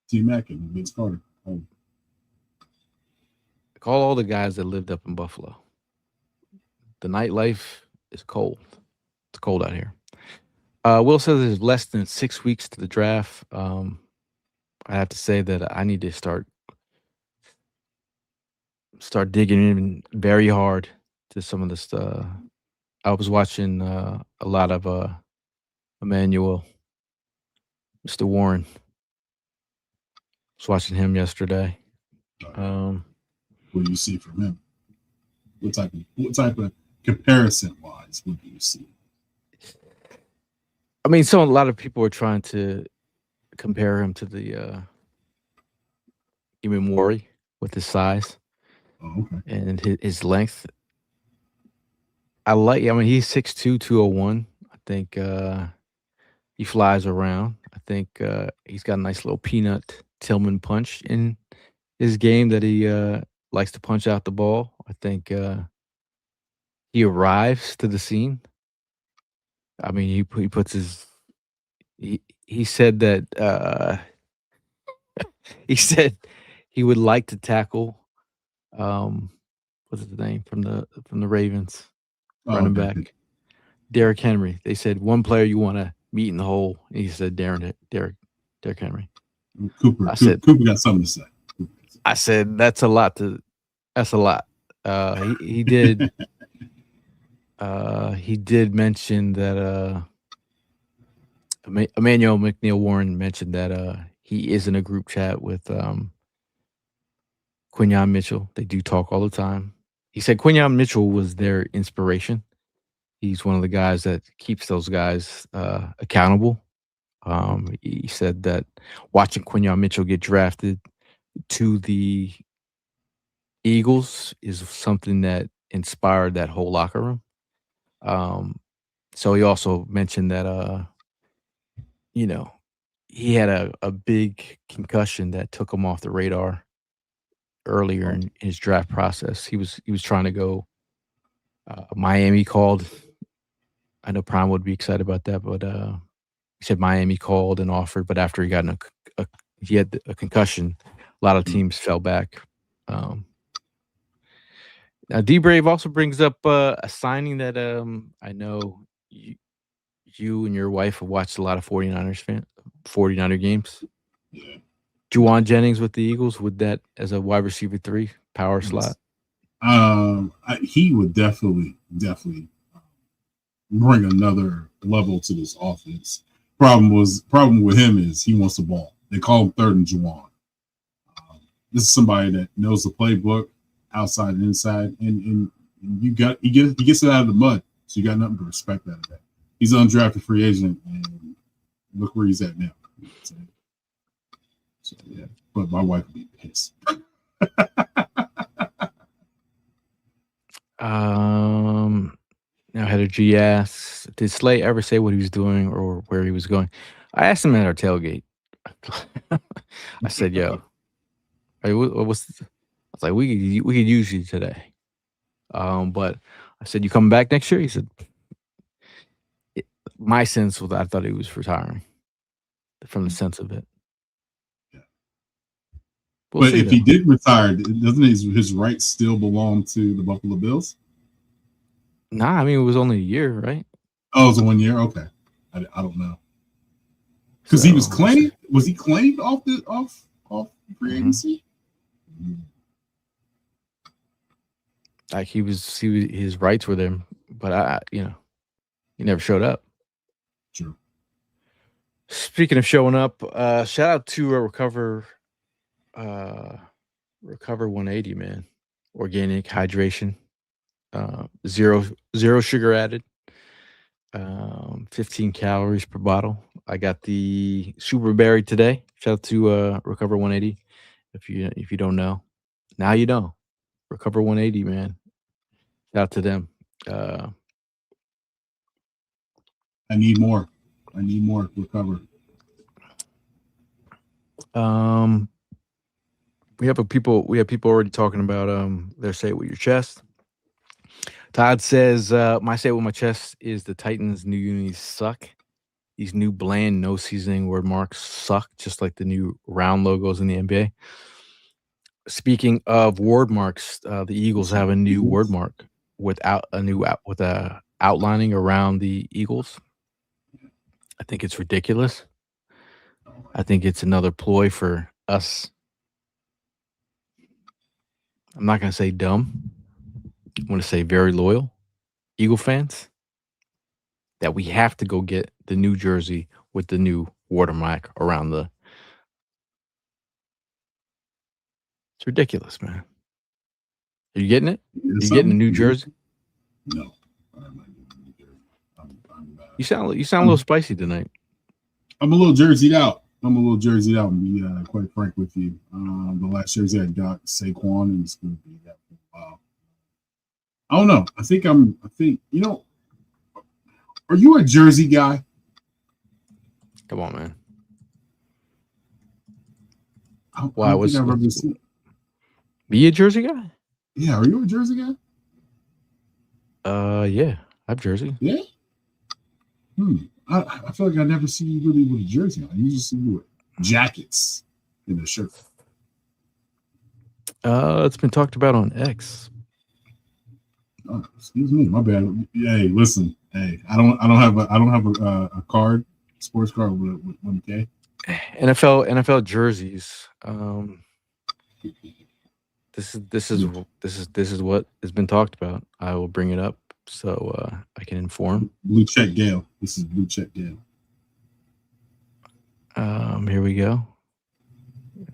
T-Mac and Vince Carter. Call all the guys that lived up in Buffalo. The nightlife is cold. It's cold out here. Will says there's less than 6 weeks to the draft. I have to say that I need to start digging in very hard to some of this. I was watching a lot of Emmanuel, Mr. Warren. I was watching him yesterday. What do you see from him? What type of comparison wise would you see? I mean, a lot of people are trying to compare him to the Imamori with his size and his length. I mean, he's 6'2", 201. I think he flies around. I think he's got a nice little Peanut Tillman punch in his game that he likes to punch out the ball. I think he arrives to the scene. I mean, he puts his he he said that he said he would like to tackle what's his name from the Ravens, running Okay. back, Derrick Henry. They said one player you want to meet in the hole. And he said Derrick Henry. Cooper got something to say. I said that's a lot. He did he did mention that Emmanuel McNeil Warren mentioned that he is in a group chat with Quinyon Mitchell. They do talk all the time. He said Quinyon Mitchell was their inspiration. He's one of the guys that keeps those guys accountable. He said that watching Quinyon Mitchell get drafted to the Eagles is something that inspired that whole locker room. So he also mentioned that he had a big concussion that took him off the radar earlier in his draft process. He was trying to go. Miami called. I know Prime would be excited about that, but he said Miami called and offered, but after he got he had a concussion, a lot of teams fell back. Now, D-Brave also brings up a signing that I know you and your wife have watched a lot of 49er games. Yeah. Jawn Jennings with the Eagles, would that as a wide receiver 3 power slot? He would definitely bring another level to this offense. Problem with him is he wants the ball. They call him third and Jawn. This is somebody that knows the playbook outside and inside, and he gets it out of the mud. So you got nothing to respect out of that. He's an undrafted free agent, and look where he's at now. So yeah, but my wife would be pissed. Now Heather G asks, did Slay ever say what he was doing or where he was going? I asked him at our tailgate. I said, "Yo, hey, I was like, we could use you today." But I said, "You coming back next year?" He said, "My sense was I thought he was retiring, from the sense of it." We'll but if he did retire, doesn't his rights still belong to the Buffalo Bills? Nah, I mean it was only a year, right? Oh, it was 1 year. Okay, I don't know because he was claimed. Was he claimed off free agency? Mm-hmm. Like he was his rights were there, but he never showed up. Sure. Speaking of showing up, shout out to Recover 180, man. Organic hydration, zero sugar added, 15 calories per bottle. I got the super berry today. Shout out to Recover 180. If you don't know, now you know. Recover 180, man. Shout out to them. I need more. Recover. We have people already talking about their say it with your chest. Todd says my say it with my chest is the Titans' new unis suck. These new bland, no seasoning word marks suck, just like the new round logos in the NBA. Speaking of word marks, the Eagles have a new word mark with a outlining around the Eagles. I think it's ridiculous. I think it's another ploy for us. I'm not going to say dumb. I'm going to say very loyal Eagle fans that we have to go get the new jersey with the new watermark around the. It's ridiculous, man. Are you getting it? Are you getting a new jersey? No. You sound a little spicy tonight. I'm a little jerseyed out. To be quite frank with you. The last jersey I got, Saquon, and it's going to be that for a while. I don't know. I think are you a jersey guy? Come on, man. Why was be a jersey guy? Yeah, are you a jersey guy? Yeah, I have jersey. Yeah. I feel like I never see you really with a jersey on. You just see you with jackets and a shirt. It's been talked about on X. Oh, excuse me, my bad. Hey, listen. Hey, I don't have a card, sports card with 1K. NFL jerseys. This is what has been talked about. I will bring it up so I can inform. Blue check Gale. This is blue check Gale. Here we go.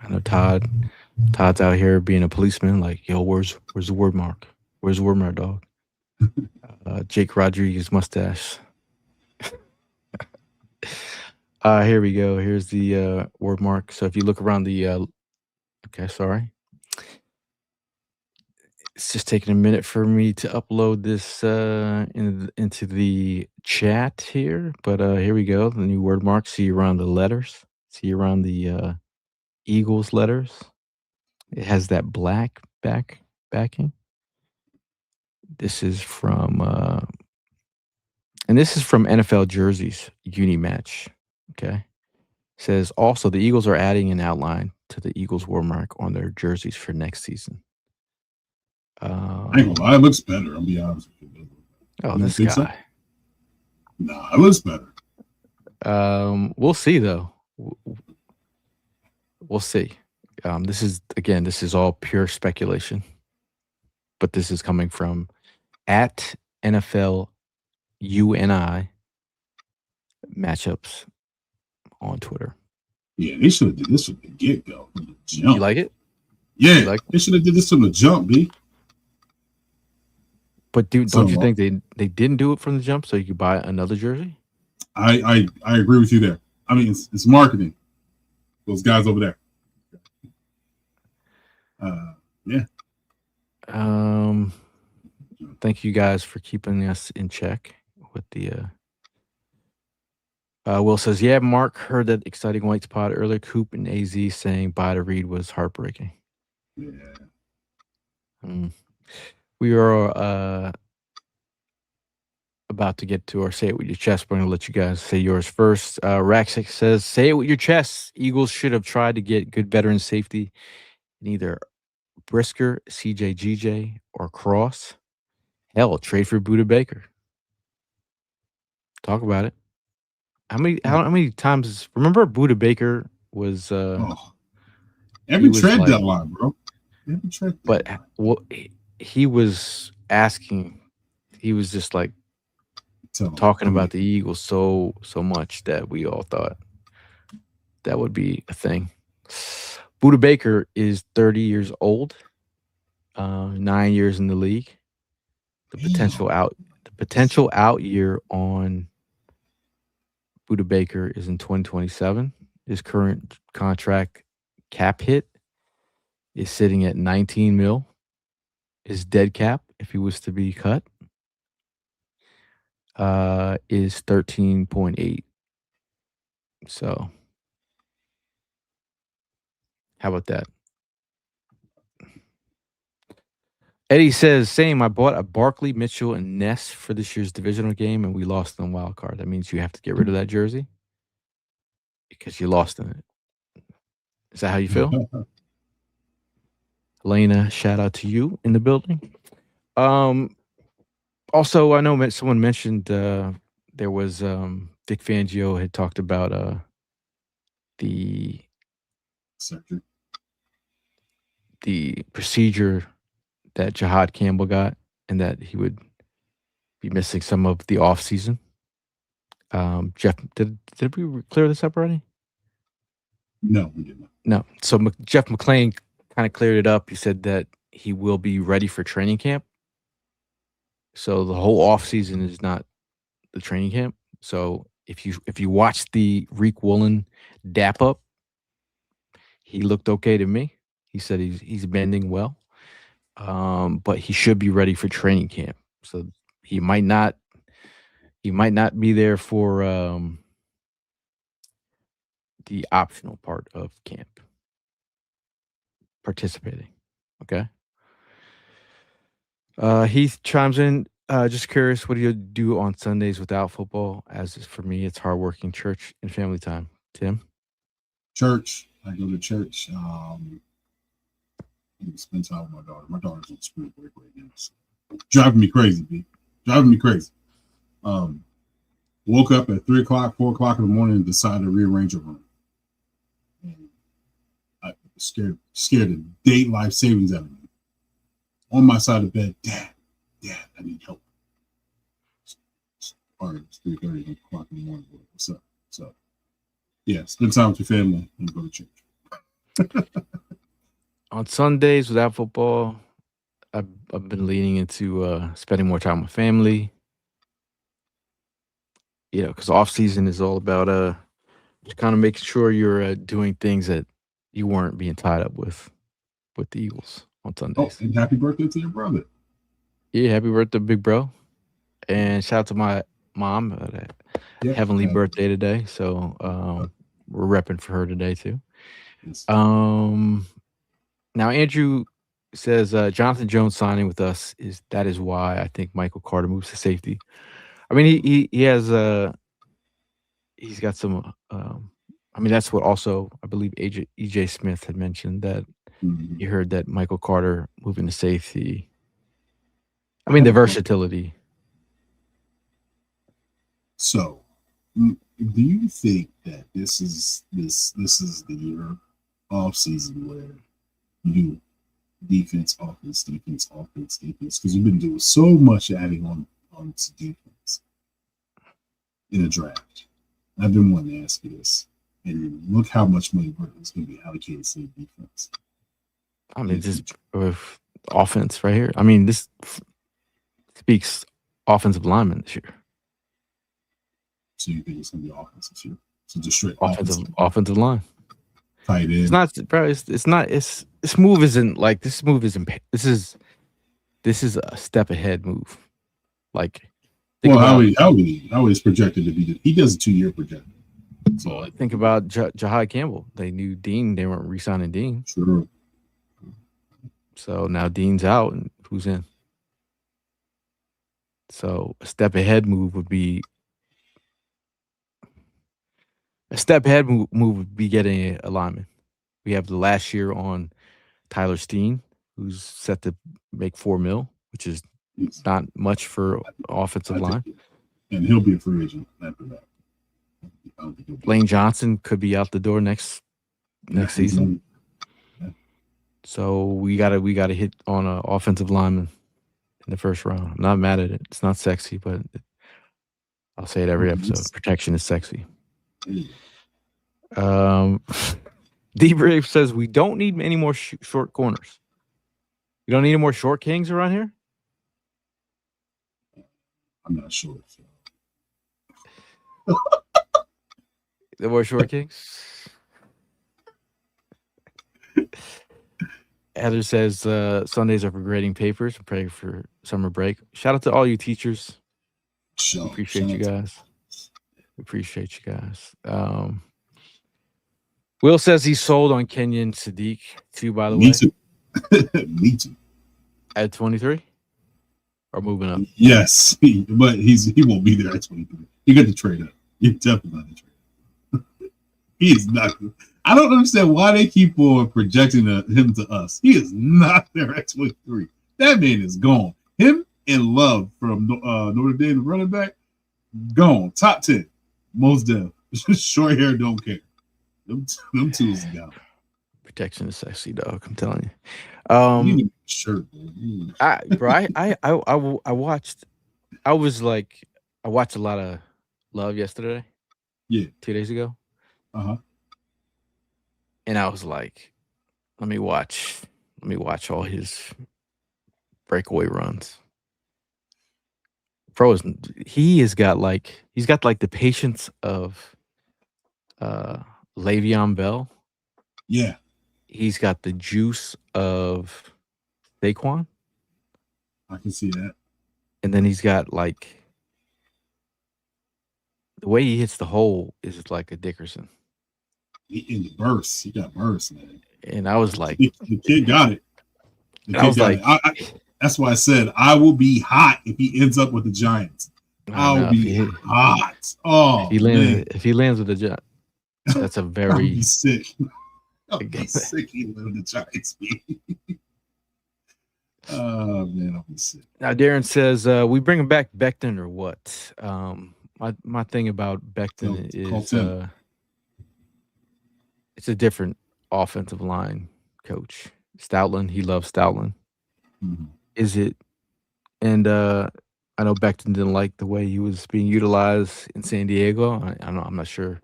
I know Todd's out here being a policeman. Like, yo, where's the word mark? Where's the word mark, dog? Jake Rodriguez mustache. Here we go. Here's the word mark. So if you look around the okay, sorry. It's just taking a minute for me to upload this into the chat here. But here we go. The new word mark. See around the letters. See around the Eagles letters. It has that black backing. This is from and this is from NFL Jerseys Uni Match. Okay. It says also the Eagles are adding an outline to the Eagles word mark on their jerseys for next season. I ain't gonna lie, it looks better. I'll be honest with you. Oh, this guy. So? Nah, it looks better. We'll see though. We'll see. This is all pure speculation, but this is coming from at NFL UNI matchups on Twitter. Yeah, they should have did this from the get-go. From the jump. You like it? Yeah, they should have did this from the jump, B. But don't you think they didn't do it from the jump so you could buy another jersey? I agree with you there. I mean, it's marketing. Those guys over there. Yeah. Thank you guys for keeping us in check with the Will says, yeah, Mark heard that exciting white spot earlier. Coop and AZ saying bye to Reed was heartbreaking. Yeah. We are about to get to our say it with your chest. We're going to let you guys say yours first. Raxic says, say it with your chest. Eagles should have tried to get good veteran safety in either Brisker, CJ GJ, or Cross. Hell, trade for Buda Baker. Talk about it. How many times? Remember, Buda Baker was every trade deadline, bro. Every trade deadline. But he was asking. He was just like talking about the Eagles so much that we all thought that would be a thing. Buda Baker is 30 years old, 9 years in the league. The potential out year on Buda Baker is in 2027. His current contract cap hit is sitting at 19 mil. His dead cap, if he was to be cut, is 13.8. So, how about that? Eddie says, same. I bought a Barkley, Mitchell, and Ness for this year's divisional game, and we lost in wild card. That means you have to get rid of that jersey because you lost in it. Is that how you feel? Elena, shout out to you in the building. Also, I know someone mentioned there was Vic Fangio had talked about the procedure that Jahad Campbell got, and that he would be missing some of the off season. Jeff, did we clear this up already? No, we did not. No. So Jeff McClain kind of cleared it up. He said that he will be ready for training camp. So the whole off season is not the training camp. So if you watch the Tariq Woolen dap up, he looked okay to me. He said he's bending well. But he should be ready for training camp. So he might not be there for the optional part of camp. Participating. Okay. Heath chimes in. Just curious, what do you do on Sundays without football? For me, it's hardworking church and family time. Tim? Church. I go to church. Spend time with my daughter. My daughter's on spring break right now. So. Driving me crazy, B. Driving me crazy. Woke up at 3 o'clock, 4 o'clock in the morning and decided to rearrange a room. And I scared the date life savings out of me. On my side of the bed, Dad, I need help. All right, it's 3:30 o'clock in the morning. What's up? So, yeah, spend time with your family and go to church. On Sundays without football, I've been leaning into spending more time with family. Because off season is all about just kind of making sure you're doing things that you weren't being tied up with the Eagles on Sundays. Oh, and happy birthday to your brother. Yeah, happy birthday, big bro. And shout out to my mom. Heavenly birthday today. So we're repping for her today too. Yes. Now Andrew says Jonathan Jones signing with us is why I think Michael Carter moves to safety. I mean, he has he's got some. I mean, that's what also I believe EJ Smith had mentioned that he heard that Michael Carter moving to safety. I mean, the versatility. So, do you think that this is the year off season where you do defense, offense, because you've been doing so much adding on to defense in a draft? I've been wanting to ask you this, and look how much money is going to be allocated to defense. I mean, just with offense right here. I mean, this speaks offensive lineman this year. So you think it's going to be offense this year? So just straight offensive line. Tight end. It's not, bro. It's not. This move isn't like this. Move isn't. This is a step ahead move. Like, how is projected to be? He does a 2-year projection. So think about Jahai Campbell. They knew Dean. They weren't re-signing Dean. Sure. So now Dean's out, and who's in? So a step ahead move would be getting a lineman. We have the last year on Tyler Steen, who's set to make $4 million, which is not much for offensive line. And he'll be a free agent after that. Lane Johnson could be out the door next season. Yeah. So we gotta hit on an offensive lineman in the first round. I'm not mad at it. It's not sexy, but I'll say it every episode. Protection is sexy. D-Brave says we don't need any more short corners. You don't need any more short kings around here? I'm not sure. The more short kings? Heather says Sundays are for grading papers and praying for summer break. Shout out to all you teachers. Appreciate you guys. Will says he's sold on Kenyon Sadiq too, by the way. Me too. At 23? Or moving up? Yes, but he won't be there at 23. You got to trade up. You definitely got to trade up. He is not. I don't understand why they keep on projecting him to us. He is not there at 23. That man is gone. Him and Love from Notre Dame, the running back, gone. Top 10. Most deaf. Short hair, don't care. Them two is gone. Protection is sexy, dog. I'm telling you. You need a shirt, bro. I watched a lot of Love yesterday. Yeah. 2 days ago. Uh-huh. And I was like, let me watch all his breakaway runs. He's got the patience of Le'Veon Bell. Yeah. He's got the juice of Saquon. I can see that. And then he's got like the way he hits the hole is like a Dickerson. In the burst. He got burst, man. And I was like, the kid got it. I was like, That's why I said I will be hot if he ends up with the Giants. I'll be hot. Oh, man. If he lands with the Giants, that's a very. I'll be sick. I'll be sick. He live the Giants. Oh man, I'll be sick. Now Darren says, we bringing back Becton or what? My thing about Becton is it's a different offensive line coach. Stoutland, he loves Stoutland. Mm-hmm. Is it? And I know Becton didn't like the way he was being utilized in San Diego. I'm not sure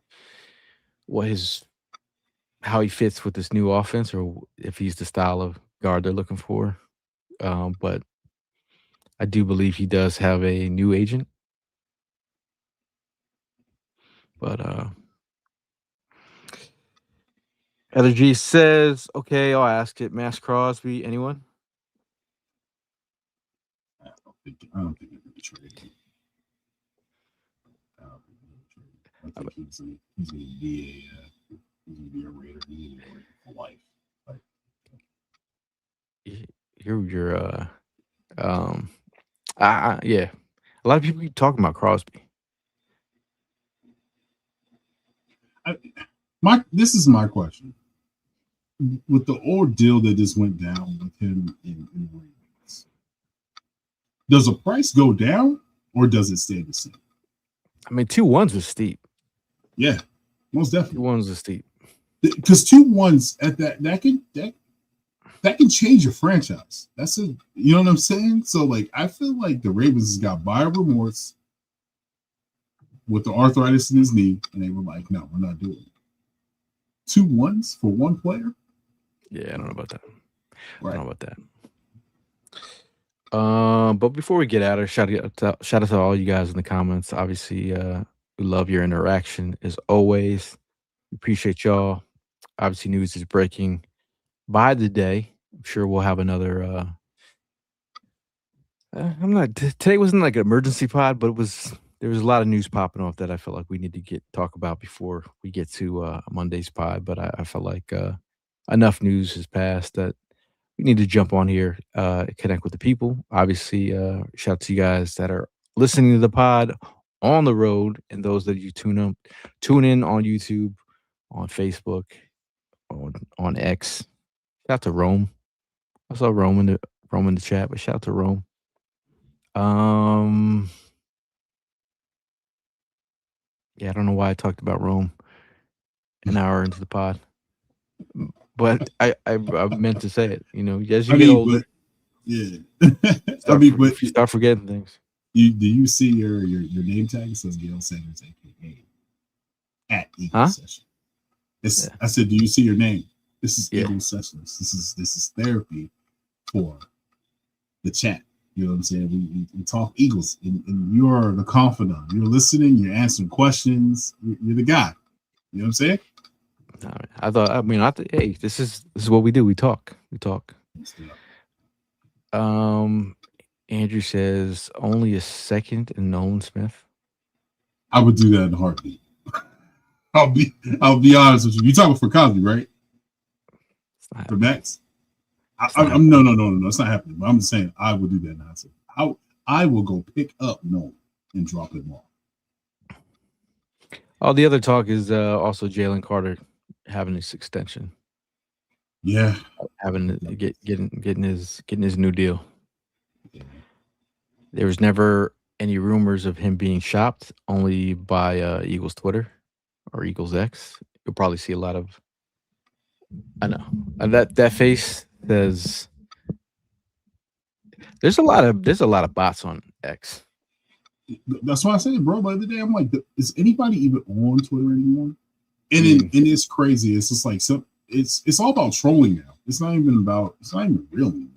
how he fits with this new offense, or if he's the style of guard they're looking for. But I do believe he does have a new agent. But Heather G says, okay, I'll ask it. Mass Crosby, anyone? I don't think he's going to trade him. I think he's going to be a Raider. He's going to be a Raider for life. Yeah. A lot of people keep talking about Crosby. This is my question. With the ordeal that just went down with him in Ravens, does the price go down or does it stay the same? I mean, 2-1s was steep. Yeah, most definitely. 2-1s was steep. Because 2-1s at that can change your franchise. You know what I'm saying? So like, I feel like the Ravens got buyer remorse with the arthritis in his knee, and they were like, no, we're not doing it. 2-1s for one player? Yeah, I don't know about that. Right. I don't know about that. But before we get out of shout out to all you guys in the comments. Obviously, we love your interaction as always. We appreciate y'all. Obviously, news is breaking by the day. I'm sure we'll have another. Today wasn't like an emergency pod, but there was a lot of news popping off that I felt like we need to talk about before we get to Monday's pod. But I felt like enough news has passed that we need to jump on here, connect with the people. Obviously, shout out to you guys that are listening to the pod on the road, and those that you tune in on YouTube, on Facebook, on X. Shout out to Rome. I saw Rome in the chat, but shout out to Rome. Yeah, I don't know why I talked about Rome an hour into the pod, but I meant to say it. You know, as you get older, yeah. you start forgetting things. Do you see your name tag? It says Gail Sanders, aka at Eagle Session. I said, do you see your name? This is Eagle Sessions. This is therapy for the chat. You know what I'm saying? We talk Eagles, and you're the confidant. You're listening. You're answering questions. You're the guy. You know what I'm saying? I thought, hey, this is what we do. We talk. Andrew says only a second in Nolan Smith. I would do that in a heartbeat. I'll be honest with you. You talking for Cosby, right? For Max? No. It's not happening. But I'm just saying I will do that now. I will go pick up Nolan and drop him off. All the other talk is also Jalen Carter having his extension. Yeah, getting his new deal. Yeah. There was never any rumors of him being shopped, only by Eagles Twitter or Eagles X. You'll probably see a lot of. I know, and that face says. There's a lot of bots on X. That's why I said, bro. The other day, I'm like, is anybody even on Twitter anymore? And it's crazy. It's just like it's all about trolling now. It's not even real anymore.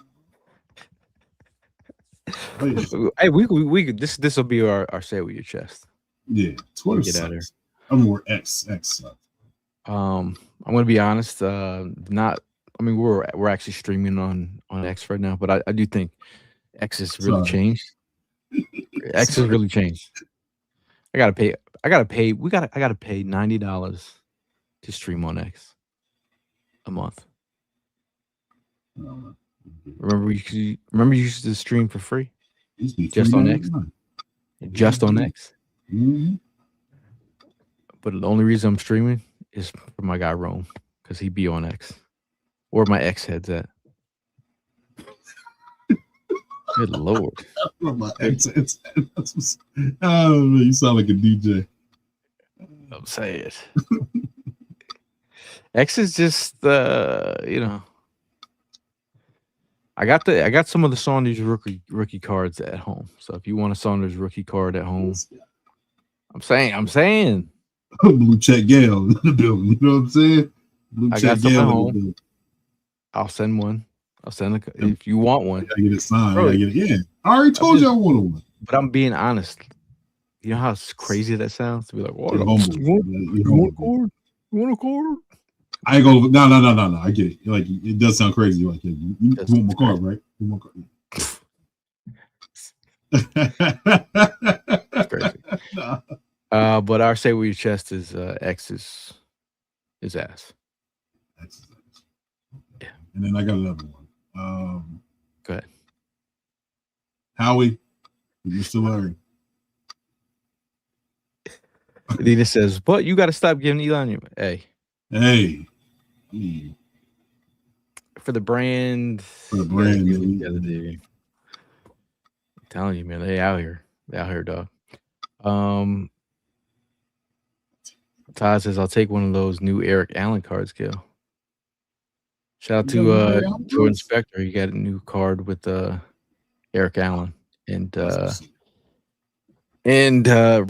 Hey, we could this will be our say with your chest. Yeah, Twitter get out of here. We're X sucks. I'm gonna be honest. We're actually streaming on X right now, but I do think X has really changed. X has really changed. I gotta pay $90 to stream on X a month. Remember you used to stream for free? Used to be Just on X? $3.99. Just on X. Mm-hmm. But the only reason I'm streaming is for my guy Rome, because he be on X. Or my X heads at. Good Lord. My ex, oh, man, you sound like a DJ. I'm saying. X is just I got some of the Saunders rookie cards at home. So if you want a Saunders rookie card at home, I'm saying Blue check Gale in the building. You know what I'm saying? Blue I check got some at Gale in the home. building. I'll send one. If you want one. I gotta get it signed. Bro, Yeah. I already told you I wanted one. But I'm being honest. You know how crazy that sounds? To be like, what? You want a card? You want a card? I ain't gonna no. I get it. Like it does sound crazy. Like you want my card, right? You want my card. Crazy. But our say with your chest is X's ass. Yeah. And then I got another one. Go ahead. Howie, you're still learning. He just says, but you got to stop giving Elon. Hey. For the brand. I'm telling you, man, they out here. Dog. Todd says, I'll take one of those new Eric Allen cards, Gil. Shout out to Jordan Spector. He got a new card with Eric Allen and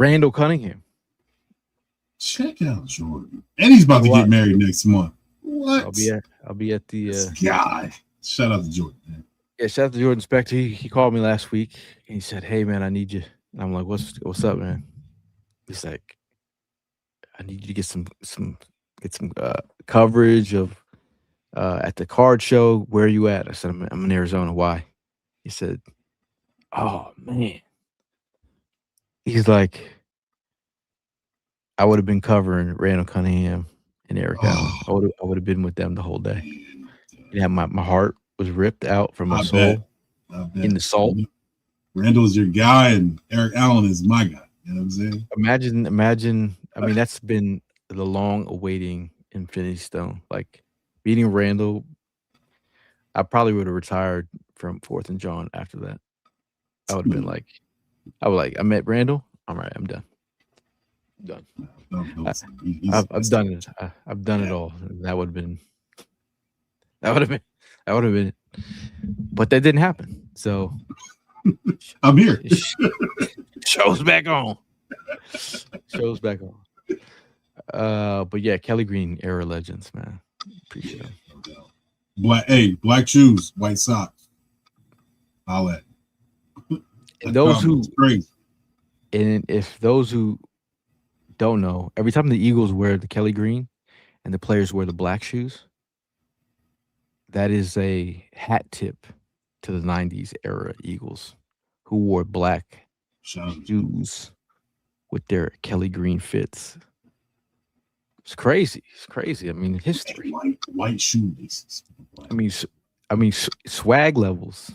Randall Cunningham. Check out Jordan. And he's about to get married next month. What? I'll be at the guy. Shout out to Jordan, man. Yeah, shout out to Jordan Spector. He called me last week and he said, hey man, I need you. And I'm like, what's up, man? He's like, I need you to get some coverage of at the card show. Where are you at? I said, I'm in Arizona. Why? He said, oh man. He's like, I would have been covering Randall Cunningham and Eric Allen. I would have been with them the whole day. Yeah, my heart was ripped out from my soul in the salt. Randall's your guy and Eric Allen is my guy. You know what I'm saying? Imagine. I mean, that's been the long awaiting Infinity Stone. Like beating Randall, I probably would have retired from 4th and Jawn after that. I would have been like, I met Randall. All right, I'm done. I've done it. I've done it all. That would have been it. But that didn't happen. So I'm here. Show's back on. But yeah, Kelly Green era legends, man. Appreciate it. Black shoes, white socks. All that. And if those who don't know, every time the Eagles wear the Kelly Green and the players wear the black shoes, that is a hat tip to the 90s era Eagles who wore black shoes with their Kelly Green fits. It's crazy. I mean, history. White shoes. I mean, swag levels.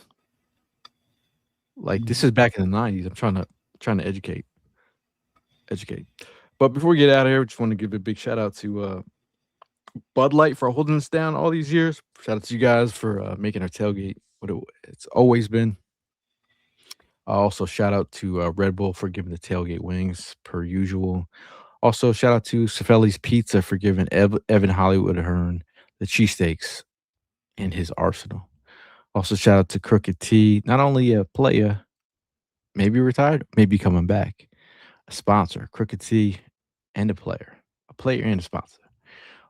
Like this is back in the 90s. I'm trying to educate. But before we get out of here, I just want to give a big shout out to Bud Light for holding us down all these years. Shout out to you guys for making our tailgate what it's always been. Also, shout out to Red Bull for giving the tailgate wings per usual. Also, shout out to Cifelli's Pizza for giving Evan Hollywood Hearn the cheesesteaks in his arsenal. Also, shout out to Crooked T, not only a player, maybe retired, maybe coming back, a sponsor, Crooked T, and a player and a sponsor.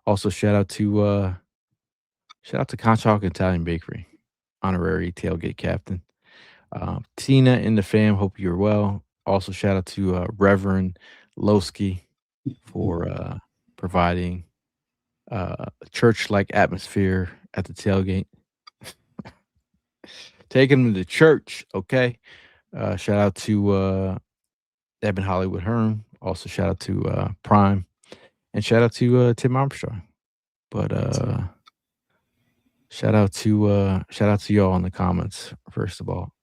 Also, shout out to Conchak Italian Bakery, honorary tailgate captain. Tina and the fam, hope you're well. Also, shout out to Reverend Lowski for providing a church-like atmosphere at the tailgate. Taking them to church, okay? Shout out to Evan Hollywood Hearn. Also, shout out to Prime. And shout out to Tim Armstrong. But Shout out to y'all in the comments, first of all.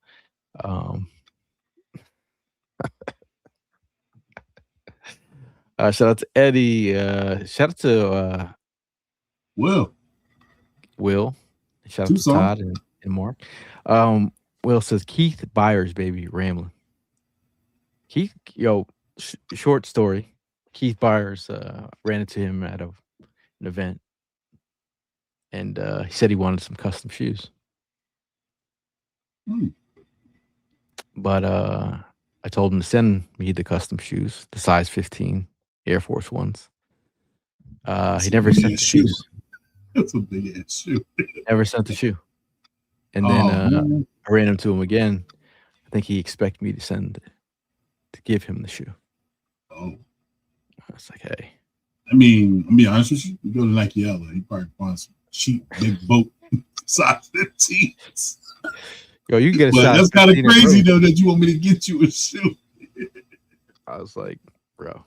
Shout out to Eddie. Shout out to Will. Shout out to Tucson. Todd and Mark. Will says Keith Byers, baby, rambling. Keith, short story. Keith Byers ran into him at an event, and he said he wanted some custom shoes. But I told him to send me the custom shoes, the size 15 Air Force Ones. He never sent the shoes. That's a big ass shoe. Never sent the shoe. And then I ran into him again. I think he expected me to give him the shoe. Oh. I was like, hey. I mean, I'll be honest with you. You go to Nike LA, he probably finds some cheap big boat size 15s. Yo, you can get a but size. That's kind of crazy though that you want me to get you a shoe. I was like, bro.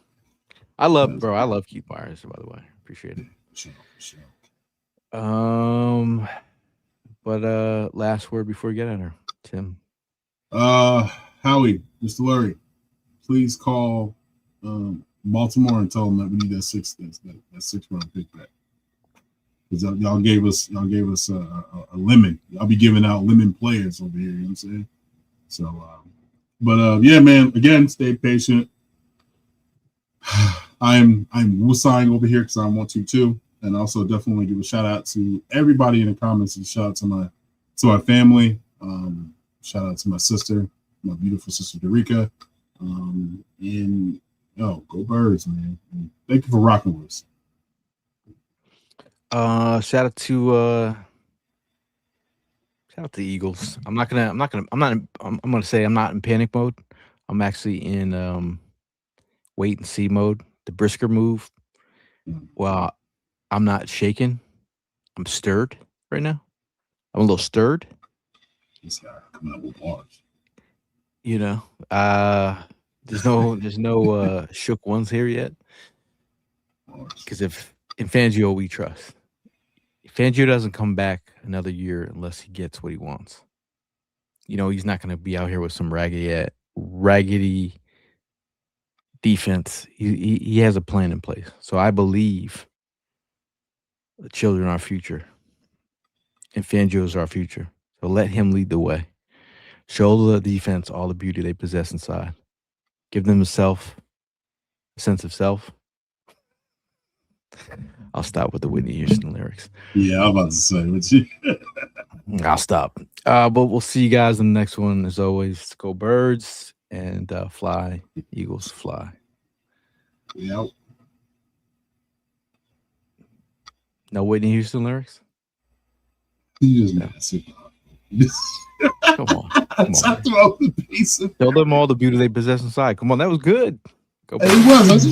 I love Keith Byers, by the way. Appreciate it. Sure. But last word before we get at her, Tim. Howie, Mr. Lurie, please call Baltimore and tell them that we need that sixth round pick back. Because y'all gave us a lemon. I'll be giving out lemon players over here, you know what I'm saying? So yeah, man, again, stay patient. I'm woosahing over here because I want to too. And also definitely give a shout out to everybody in the comments, and shout out to my family. Shout out to my sister, my beautiful sister Tariq. And go Birds, man. And thank you for rocking with us. Shout out to the Eagles. I'm gonna say I'm not in panic mode. I'm actually in wait and see mode. The Brisker move. Well, I'm not shaken. I'm stirred right now. I'm a little stirred. This guy coming up with bars. There's no shook ones here yet. Because if in Fangio we trust. If Fangio doesn't come back another year unless he gets what he wants, he's not going to be out here with some raggedy defense. He has a plan in place. So I believe the children are our future, and Fangio is our future. So let him lead the way. Show the defense all the beauty they possess inside. Give them a sense of self. I'll stop with the Whitney Houston lyrics. Yeah, I'm about to say, would you? I'll stop. But we'll see you guys in the next one. As always, go Birds and fly, Eagles fly. Yep. No Whitney Houston lyrics? You just massive. Come on. Tell them all the beauty they possess inside. Come on, that was good. Go It was.